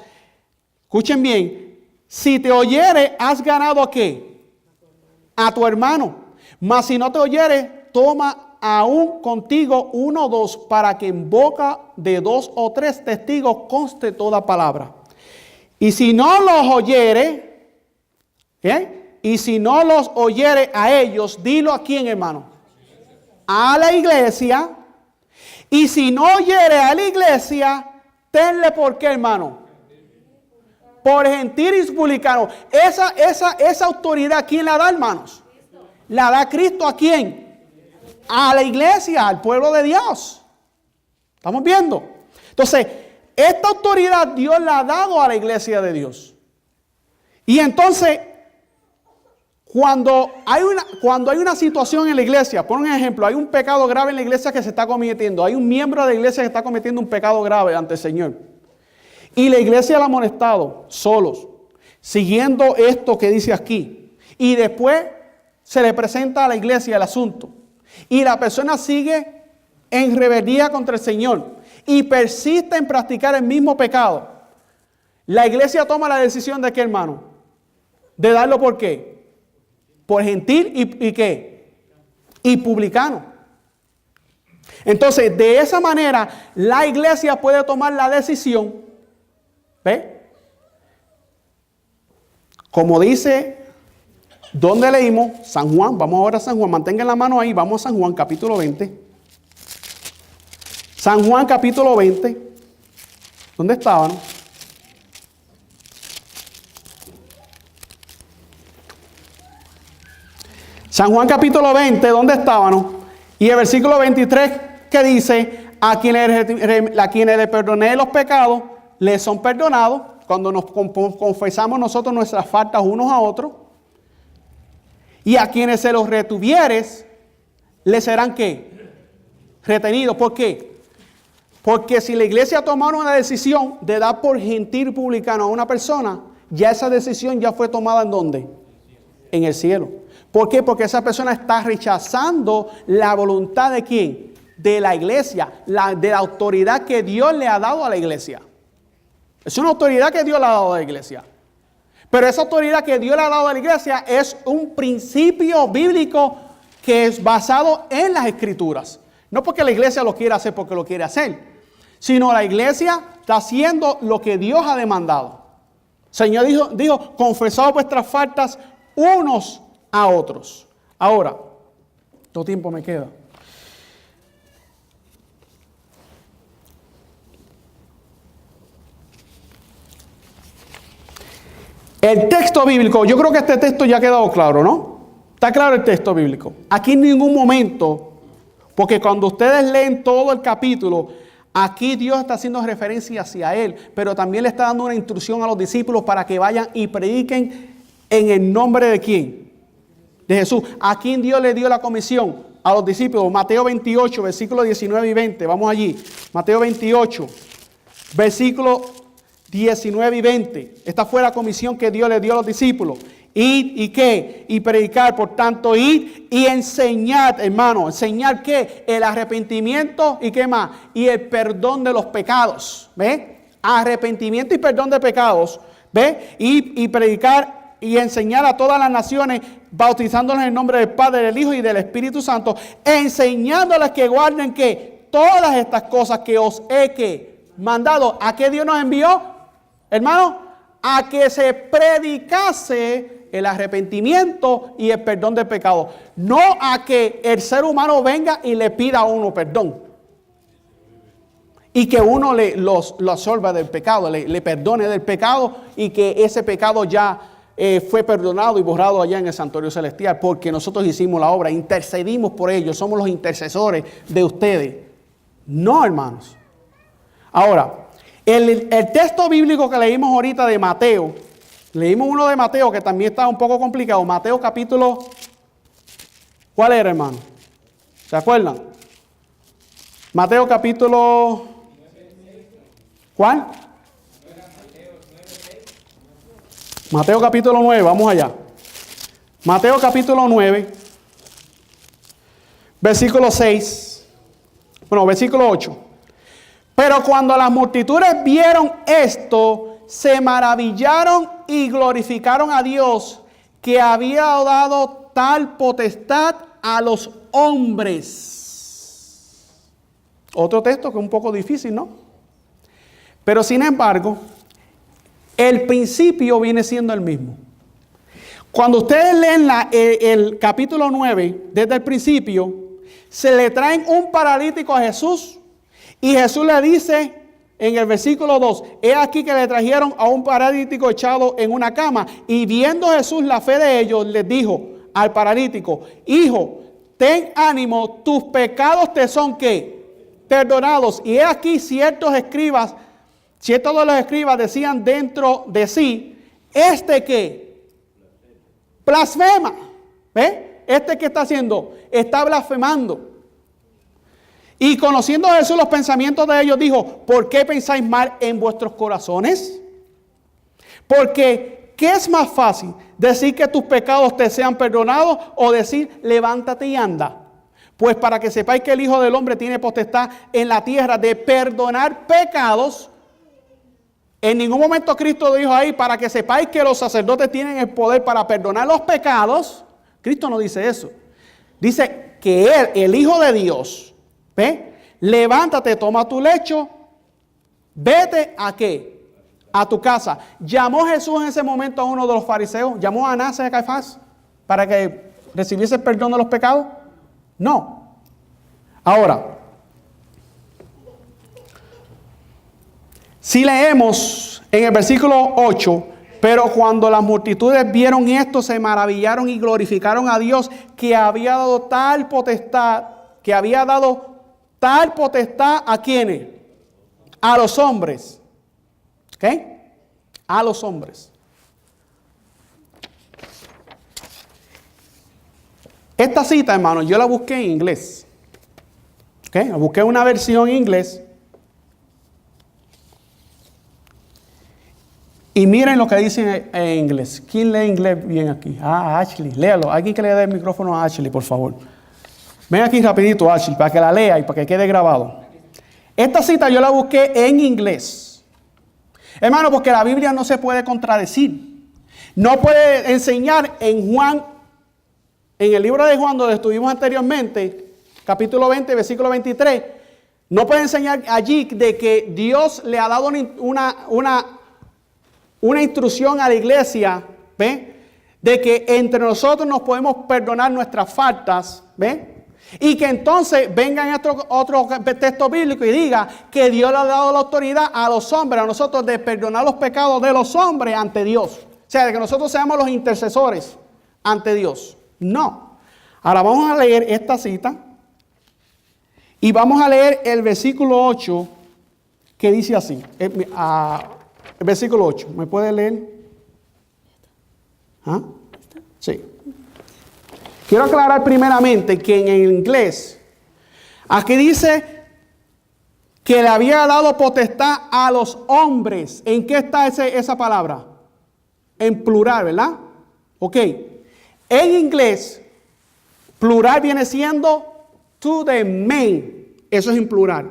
Escuchen bien, si te oyere, has ganado ¿a qué? A tu hermano. Mas si no te oyere, toma aún contigo 1 o 2, para que en boca de 2 o 3 testigos conste toda palabra. Y si no los oyere, y si no los oyere a ellos, dilo a quién, hermano, a la iglesia. Y si no oyere a la iglesia, tenle por qué, hermano, por gentil y publicano. Esa autoridad, ¿quién la da, hermanos? La da Cristo ¿a quién? A la iglesia, al pueblo de Dios. ¿Estamos viendo? Entonces, esta autoridad Dios la ha dado a la iglesia de Dios. Y entonces, cuando hay una situación en la iglesia, por un ejemplo, hay un pecado grave en la iglesia que se está cometiendo, hay un miembro de la iglesia que está cometiendo un pecado grave ante el Señor. Y la iglesia la ha amonestado solos, siguiendo esto que dice aquí. Y después se le presenta a la iglesia el asunto. Y la persona sigue en rebeldía contra el Señor y persiste en practicar el mismo pecado. La iglesia toma la decisión de ¿qué, hermano? De darlo ¿por qué? Por gentil y ¿qué? Y publicano. Entonces, de esa manera, la iglesia puede tomar la decisión, ¿ve? Como dice, ¿dónde leímos? San Juan, vamos ahora a San Juan, mantengan la mano ahí, vamos a San Juan capítulo 20. San Juan capítulo 20, ¿dónde estaban? San Juan capítulo 20, ¿dónde estaban? Y el versículo 23 que dice, a quienes le perdoné los pecados, les son perdonados, cuando nos confesamos nosotros nuestras faltas unos a otros. Y a quienes se los retuvieres, les serán ¿qué? Retenidos. ¿Por qué? Porque si la iglesia tomara una decisión de dar por gentil publicano a una persona, ya esa decisión ya fue tomada ¿en dónde? En el cielo. ¿Por qué? Porque esa persona está rechazando la voluntad ¿de quién? De la iglesia, de la autoridad que Dios le ha dado a la iglesia. Es una autoridad que Dios le ha dado a la iglesia. Pero esa autoridad que Dios le ha dado a la iglesia es un principio bíblico que es basado en las Escrituras. No porque la iglesia lo quiera hacer porque lo quiere hacer, sino la iglesia está haciendo lo que Dios ha demandado. El Señor dijo, confesad vuestras faltas unos a otros. Ahora, todo tiempo me queda. El texto bíblico, yo creo que este texto ya ha quedado claro, ¿no? Está claro el texto bíblico. Aquí en ningún momento, porque cuando ustedes leen todo el capítulo, aquí Dios está haciendo referencia hacia Él, pero también le está dando una instrucción a los discípulos para que vayan y prediquen en el nombre de ¿quién? De Jesús. ¿A quién Dios le dio la comisión? A los discípulos. Mateo 28, versículos 19 y 20. Vamos allí. Mateo 28, versículos 19 y 20. Esta fue la comisión que Dios le dio a los discípulos. Id y qué, y predicar, por tanto, id y enseñad, hermano. ¿Enseñar qué? El arrepentimiento y qué más, y el perdón de los pecados. ¿Ve? Arrepentimiento y perdón de pecados. ¿Ve? Y predicar y enseñar a todas las naciones, bautizándolas en el nombre del Padre, del Hijo y del Espíritu Santo, enseñándoles que guarden que todas estas cosas que os he que mandado. ¿A qué Dios nos envió, hermano? A que se predicase el arrepentimiento y el perdón del pecado. No a que el ser humano venga y le pida a uno perdón. Y que uno lo absorba del pecado, le perdone del pecado y que ese pecado ya fue perdonado y borrado allá en el santuario celestial. Porque nosotros hicimos la obra, intercedimos por ellos, somos los intercesores de ustedes. No, hermanos. Ahora, el texto bíblico que leímos ahorita de Mateo, leímos uno de Mateo que también está un poco complicado. Mateo capítulo, ¿cuál era, hermano? ¿Se acuerdan? Mateo capítulo, ¿cuál? Mateo capítulo 9, vamos allá. Mateo capítulo 9, versículo 6, bueno, versículo 8. Pero cuando las multitudes vieron esto, se maravillaron y glorificaron a Dios, que había dado tal potestad a los hombres. Otro texto que es un poco difícil, ¿no? Pero sin embargo, el principio viene siendo el mismo. Cuando ustedes leen el capítulo 9, desde el principio, se le traen un paralítico a Jesús. Y Jesús le dice en el versículo 2, he aquí que le trajeron a un paralítico echado en una cama. Y viendo Jesús la fe de ellos, les dijo al paralítico, hijo, ten ánimo, tus pecados te son ¿qué? Perdonados. Y he aquí ciertos de los escribas decían dentro de sí, ¿este qué? Blasfema. ¿Ve? ¿Este qué está haciendo? Está blasfemando. Y conociendo a Jesús los pensamientos de ellos, dijo, ¿por qué pensáis mal en vuestros corazones? Porque, ¿qué es más fácil? ¿Decir que tus pecados te sean perdonados o decir, levántate y anda? Pues para que sepáis que el Hijo del Hombre tiene potestad en la tierra de perdonar pecados. En ningún momento Cristo dijo ahí, para que sepáis que los sacerdotes tienen el poder para perdonar los pecados. Cristo no dice eso. Dice que Él, el Hijo de Dios, ¿ve? Levántate, toma tu lecho, vete ¿a qué? A tu casa. ¿Llamó Jesús en ese momento a uno de los fariseos? ¿Llamó a Anás y a Caifás para que recibiese el perdón de los pecados? No. Ahora, si leemos en el versículo 8, pero cuando las multitudes vieron esto, se maravillaron y glorificaron a Dios, que había dado tal potestad, ¿a quiénes? A los hombres. ¿Ok? A los hombres. Esta cita, hermano, yo la busqué en inglés. ¿Ok? Busqué una versión en inglés. Y miren lo que dice en inglés. ¿Quién lee inglés bien aquí? Ashley, léalo. Alguien que le dé el micrófono a Ashley, por favor. Ven aquí rapidito, Ashley, para que la lea y para que quede grabado. Esta cita yo la busqué en inglés. Hermano, porque la Biblia no se puede contradecir. No puede enseñar en Juan, en el libro de Juan, donde estuvimos anteriormente, capítulo 20, versículo 23, no puede enseñar allí de que Dios le ha dado una instrucción a la iglesia, ¿ve? De que entre nosotros nos podemos perdonar nuestras faltas, ¿ve? Y que entonces venga en otro texto bíblico y diga que Dios le ha dado la autoridad a los hombres, a nosotros, de perdonar los pecados de los hombres ante Dios. O sea, de que nosotros seamos los intercesores ante Dios. No. Ahora vamos a leer esta cita y vamos a leer el versículo 8 que dice así. El versículo 8. ¿Me puede leer? ¿Ah? Sí. Quiero aclarar primeramente que en el inglés, aquí dice que le había dado potestad a los hombres. ¿En qué está esa palabra? En plural, ¿verdad? Ok. En inglés, plural viene siendo to the men. Eso es en plural.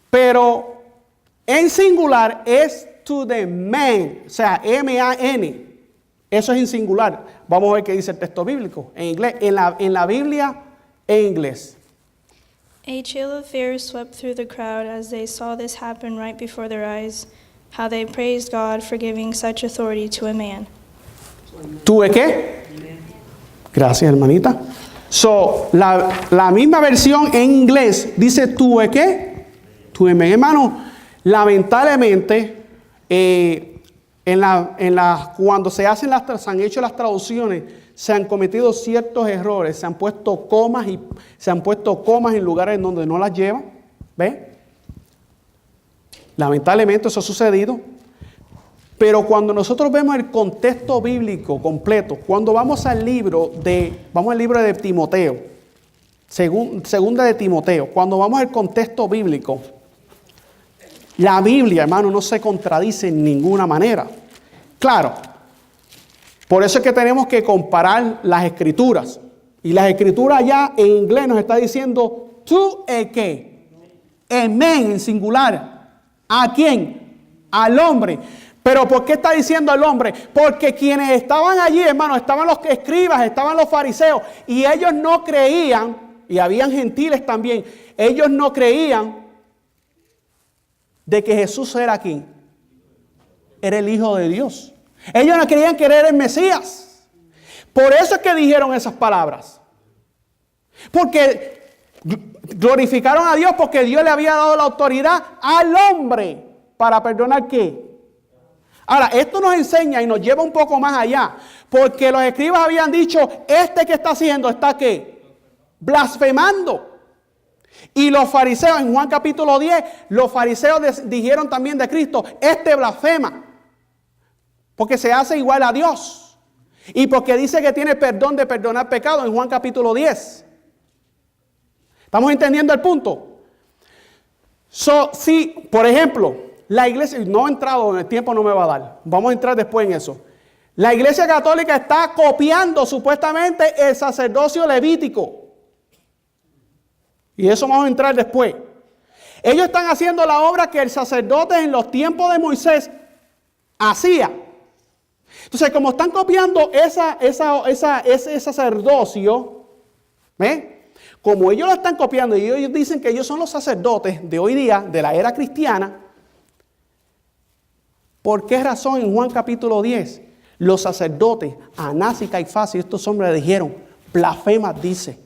Pero en singular es to the man. O sea, M-A-N. Eso es en singular. Vamos a ver qué dice el texto bíblico en inglés, en la Biblia en inglés. A chill of fear swept through the crowd as they saw this happen right before their eyes. How they praised God for giving such authority to a man. ¿Tuve qué? Gracias, hermanita. So, la misma versión en inglés dice tuve qué? Tuve men. Hermano, lamentablemente, cuando se han hecho las traducciones, se han cometido ciertos errores, se han puesto comas en lugares en donde no las llevan. ¿Ve? Lamentablemente eso ha sucedido. Pero cuando nosotros vemos el contexto bíblico completo, cuando vamos al libro de Timoteo, segunda de Timoteo, cuando vamos al contexto bíblico, la Biblia, hermano, no se contradice en ninguna manera. Claro, por eso es que tenemos que comparar las escrituras. Y las escrituras ya en inglés nos está diciendo to a qué, a man en singular. ¿A quién? Al hombre. Pero ¿por qué está diciendo al hombre? Porque quienes estaban allí, hermano, estaban los escribas, estaban los fariseos, y ellos no creían, y habían gentiles también, ellos no creían de que Jesús era quién. Era el Hijo de Dios. Ellos no creían que era el Mesías. Por eso es que dijeron esas palabras. Porque glorificaron a Dios porque Dios le había dado la autoridad al hombre para perdonar ¿qué? Ahora, esto nos enseña y nos lleva un poco más allá. Porque los escribas habían dicho, este que está haciendo está ¿qué? Blasfemando. Y los fariseos, en Juan capítulo 10, los fariseos dijeron también de Cristo, este blasfema. Porque se hace igual a Dios. Y porque dice que tiene perdón de perdonar pecado en Juan capítulo 10. ¿Estamos entendiendo el punto? Si, por ejemplo, la iglesia, no he entrado, el tiempo no me va a dar. Vamos a entrar después en eso. La iglesia católica está copiando supuestamente el sacerdocio levítico. Y eso vamos a entrar después. Ellos están haciendo la obra que el sacerdote en los tiempos de Moisés hacía. Entonces, como están copiando ese sacerdocio, ¿ve? Como ellos lo están copiando y ellos dicen que ellos son los sacerdotes de hoy día, de la era cristiana, ¿por qué razón en Juan capítulo 10 los sacerdotes, Anás y Caifás y estos hombres dijeron, blasfemas dice,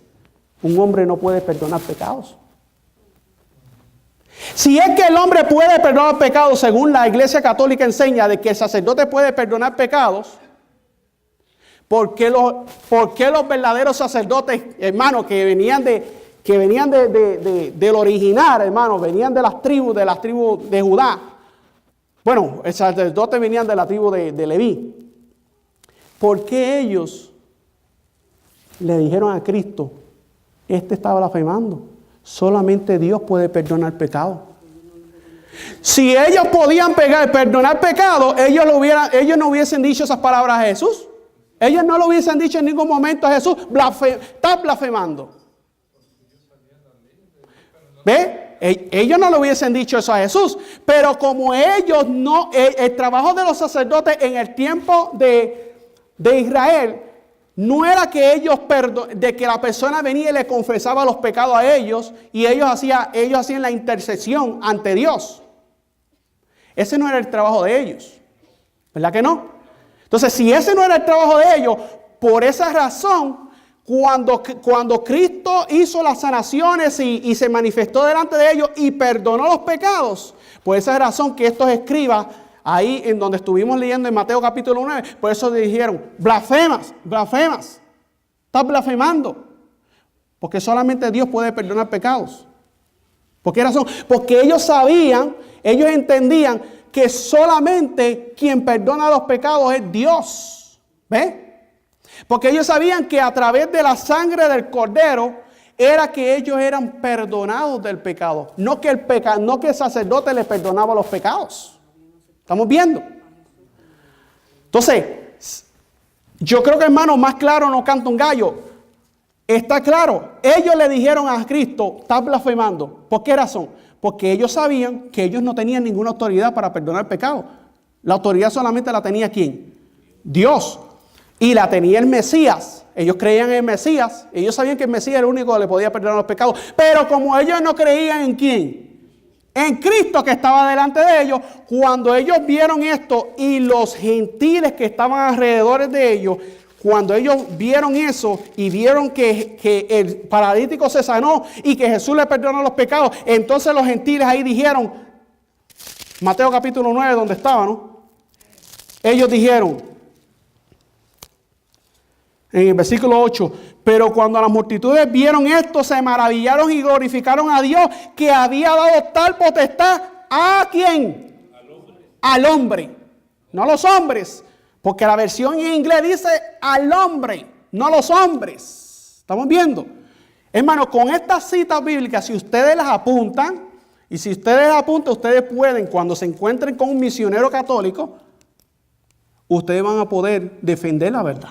un hombre no puede perdonar pecados? Si es que el hombre puede perdonar pecados, según la Iglesia Católica enseña de que el sacerdote puede perdonar pecados, ¿por qué los verdaderos sacerdotes, hermanos, que venían del original, hermanos, venían de las tribus de Judá? Bueno, el sacerdote venían de la tribu de Leví. ¿Por qué ellos le dijeron a Cristo, este estaba blasfemando? Solamente Dios puede perdonar pecado. Si ellos podían perdonar pecado, ellos no hubiesen dicho esas palabras a Jesús. Ellos no lo hubiesen dicho en ningún momento a Jesús, estás blasfemando. ¿Ve? Ellos no le hubiesen dicho eso a Jesús, pero como ellos no, el trabajo de los sacerdotes en el tiempo de Israel no era que de que la persona venía y le confesaba los pecados a ellos y ellos hacían la intercesión ante Dios. Ese no era el trabajo de ellos, ¿verdad que no? Entonces, si ese no era el trabajo de ellos, por esa razón, cuando Cristo hizo las sanaciones y se manifestó delante de ellos y perdonó los pecados, por esa razón que estos escribas, ahí en donde estuvimos leyendo en Mateo capítulo 9, por eso dijeron, blasfemas, estás blasfemando, porque solamente Dios puede perdonar pecados. ¿Por qué razón? Porque ellos entendían que solamente quien perdona los pecados es Dios. ¿Ves? Porque ellos sabían que a través de la sangre del Cordero era que ellos eran perdonados del pecado. No que el sacerdote les perdonaba los pecados. ¿Estamos viendo? Entonces, yo creo que, hermano, más claro no canta un gallo. Está claro. Ellos le dijeron a Cristo, estás blasfemando. ¿Por qué razón? Porque ellos sabían que ellos no tenían ninguna autoridad para perdonar pecado. La autoridad solamente la tenía ¿quién? Dios. Y la tenía el Mesías. Ellos creían en el Mesías. Ellos sabían que el Mesías era el único que le podía perdonar los pecados. Pero como ellos no creían en quién, en Cristo que estaba delante de ellos, cuando ellos vieron esto y los gentiles que estaban alrededor de ellos, cuando ellos vieron eso y vieron que el paralítico se sanó y que Jesús le perdonó los pecados, entonces los gentiles ahí dijeron, Mateo capítulo 9, donde estaba, ¿no? Ellos dijeron, en el versículo 8, pero cuando las multitudes vieron esto, se maravillaron y glorificaron a Dios que había dado tal potestad ¿a quién? Al hombre. No a los hombres, porque la versión en inglés dice al hombre, no a los hombres. ¿Estamos viendo? Hermano, con estas citas bíblicas, si ustedes las apuntan, y si ustedes las apuntan, ustedes pueden, cuando se encuentren con un misionero católico, ustedes van a poder defender la verdad.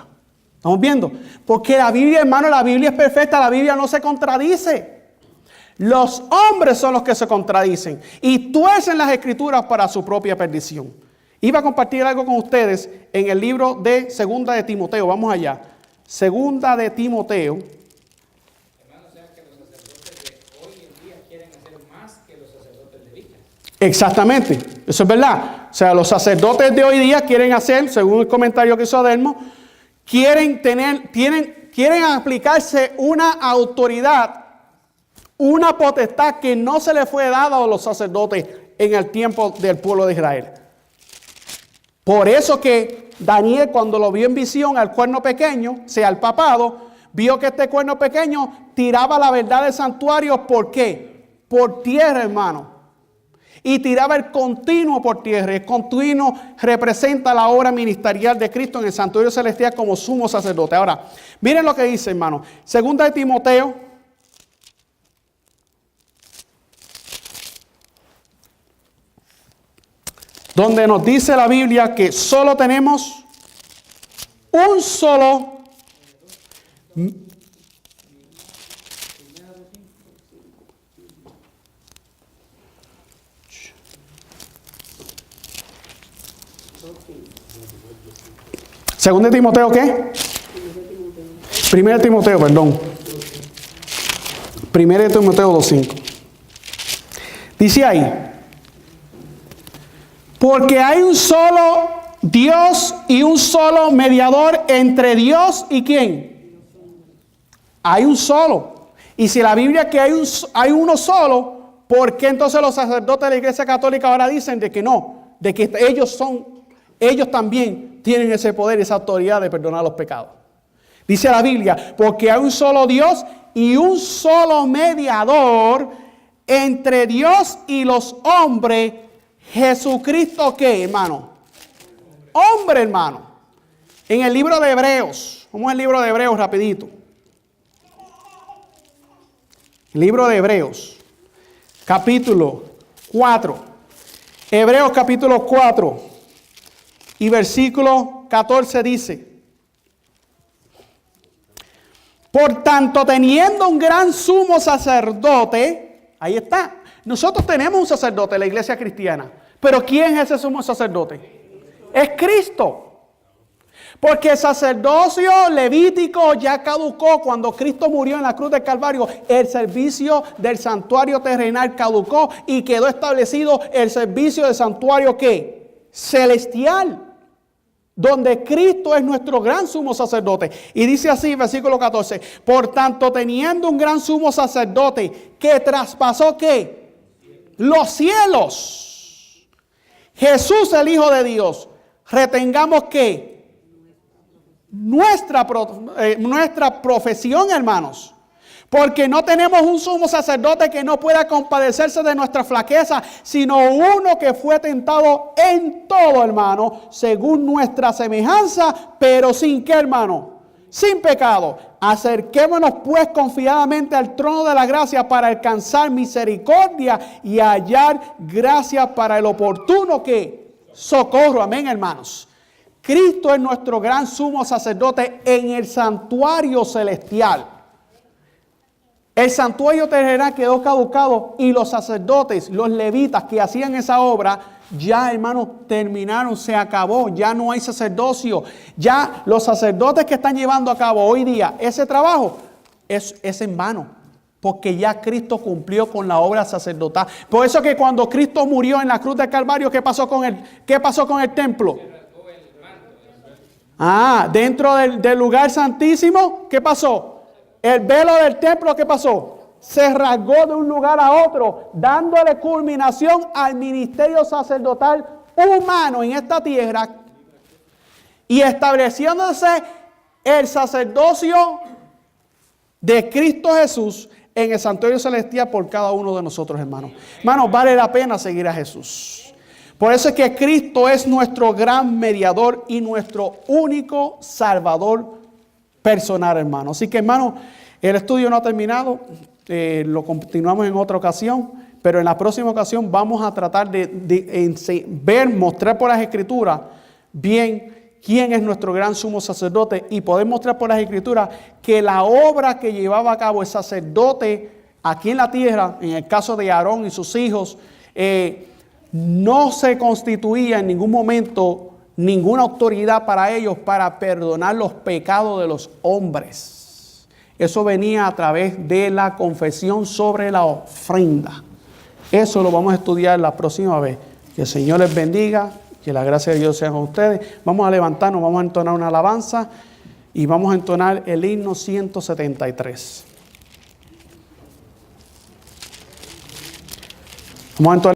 ¿Estamos viendo? Porque la Biblia, hermano, la Biblia es perfecta, la Biblia no se contradice. Los hombres son los que se contradicen y tuercen las escrituras para su propia perdición. Iba a compartir algo con ustedes en el libro de Segunda de Timoteo. Vamos allá. Segunda de Timoteo. Hermano, o sea que los sacerdotes de hoy en día quieren hacer más que los sacerdotes levitas. Exactamente, eso es verdad. O sea, los sacerdotes de hoy día quieren hacer, según el comentario que hizo Adelmo, quieren aplicarse una autoridad, una potestad que no se le fue dada a los sacerdotes en el tiempo del pueblo de Israel. Por eso que Daniel, cuando lo vio en visión al cuerno pequeño, sea el papado, vio que este cuerno pequeño tiraba la verdad del santuario. ¿Por qué? Por tierra, hermano. Y tiraba el continuo por tierra. El continuo representa la obra ministerial de Cristo en el santuario celestial como sumo sacerdote. Ahora, miren lo que dice, hermano. Segunda de Timoteo, donde nos dice la Biblia que solo tenemos un solo Segunda de Timoteo, ¿qué? Primera de Timoteo, perdón. Primera de Timoteo 2:5. Dice ahí, porque hay un solo Dios y un solo mediador entre Dios y ¿quién? Hay un solo. Y si la Biblia que hay uno solo, ¿por qué entonces los sacerdotes de la Iglesia Católica ahora dicen de que no? De que ellos también tienen ese poder, esa autoridad de perdonar los pecados. Dice la Biblia, porque hay un solo Dios y un solo mediador entre Dios y los hombres, Jesucristo, ¿qué, hermano? Hombre, hermano. En el libro de Hebreos, vamos al libro de Hebreos rapidito. El libro de Hebreos, capítulo 4. Hebreos capítulo 4. Y versículo 14 dice, por tanto, teniendo un gran sumo sacerdote, ahí está, Nosotros tenemos un sacerdote en la iglesia cristiana, pero ¿quién es ese sumo sacerdote? Es Cristo. Porque el sacerdocio levítico ya caducó cuando Cristo murió en la cruz del Calvario. El servicio del santuario terrenal caducó y quedó establecido el servicio del santuario ¿qué? Celestial. Donde Cristo es nuestro gran sumo sacerdote. Y dice así, versículo 14. Por tanto, teniendo un gran sumo sacerdote que traspasó ¿qué? Los cielos. Jesús el Hijo de Dios. Retengamos ¿qué? Nuestra profesión, hermanos. Porque no tenemos un sumo sacerdote que no pueda compadecerse de nuestra flaqueza, sino uno que fue tentado en todo, hermano, según nuestra semejanza, pero sin qué, hermano, sin pecado. Acerquémonos pues confiadamente al trono de la gracia para alcanzar misericordia y hallar gracia para el oportuno que socorro. Amén, hermanos. Cristo es nuestro gran sumo sacerdote en el santuario celestial. El santuario terrenal quedó caducado y los sacerdotes, los levitas que hacían esa obra, ya hermanos terminaron, se acabó, ya no hay sacerdocio. Ya los sacerdotes que están llevando a cabo hoy día ese trabajo es en vano, porque ya Cristo cumplió con la obra sacerdotal. Por eso que cuando Cristo murió en la cruz del Calvario, ¿qué pasó con el templo? Dentro del lugar santísimo, ¿qué pasó? El velo del templo, ¿qué pasó? Se rasgó de un lugar a otro, dándole culminación al ministerio sacerdotal humano en esta tierra y estableciéndose el sacerdocio de Cristo Jesús en el santuario celestial por cada uno de nosotros, hermanos. Hermanos, vale la pena seguir a Jesús. Por eso es que Cristo es nuestro gran mediador y nuestro único salvador personal, hermano. Así que, hermano, el estudio no ha terminado. Lo continuamos en otra ocasión. Pero en la próxima ocasión vamos a tratar de mostrar por las Escrituras bien quién es nuestro gran sumo sacerdote y poder mostrar por las Escrituras que la obra que llevaba a cabo el sacerdote aquí en la tierra, en el caso de Aarón y sus hijos, no se constituía en ningún momento ninguna autoridad para ellos para perdonar los pecados de los hombres. Eso venía a través de la confesión sobre la ofrenda. Eso lo vamos a estudiar la próxima vez. Que el Señor les bendiga, que la gracia de Dios sea con ustedes. Vamos a levantarnos, vamos a entonar una alabanza y vamos a entonar el himno 173. Vamos a entonar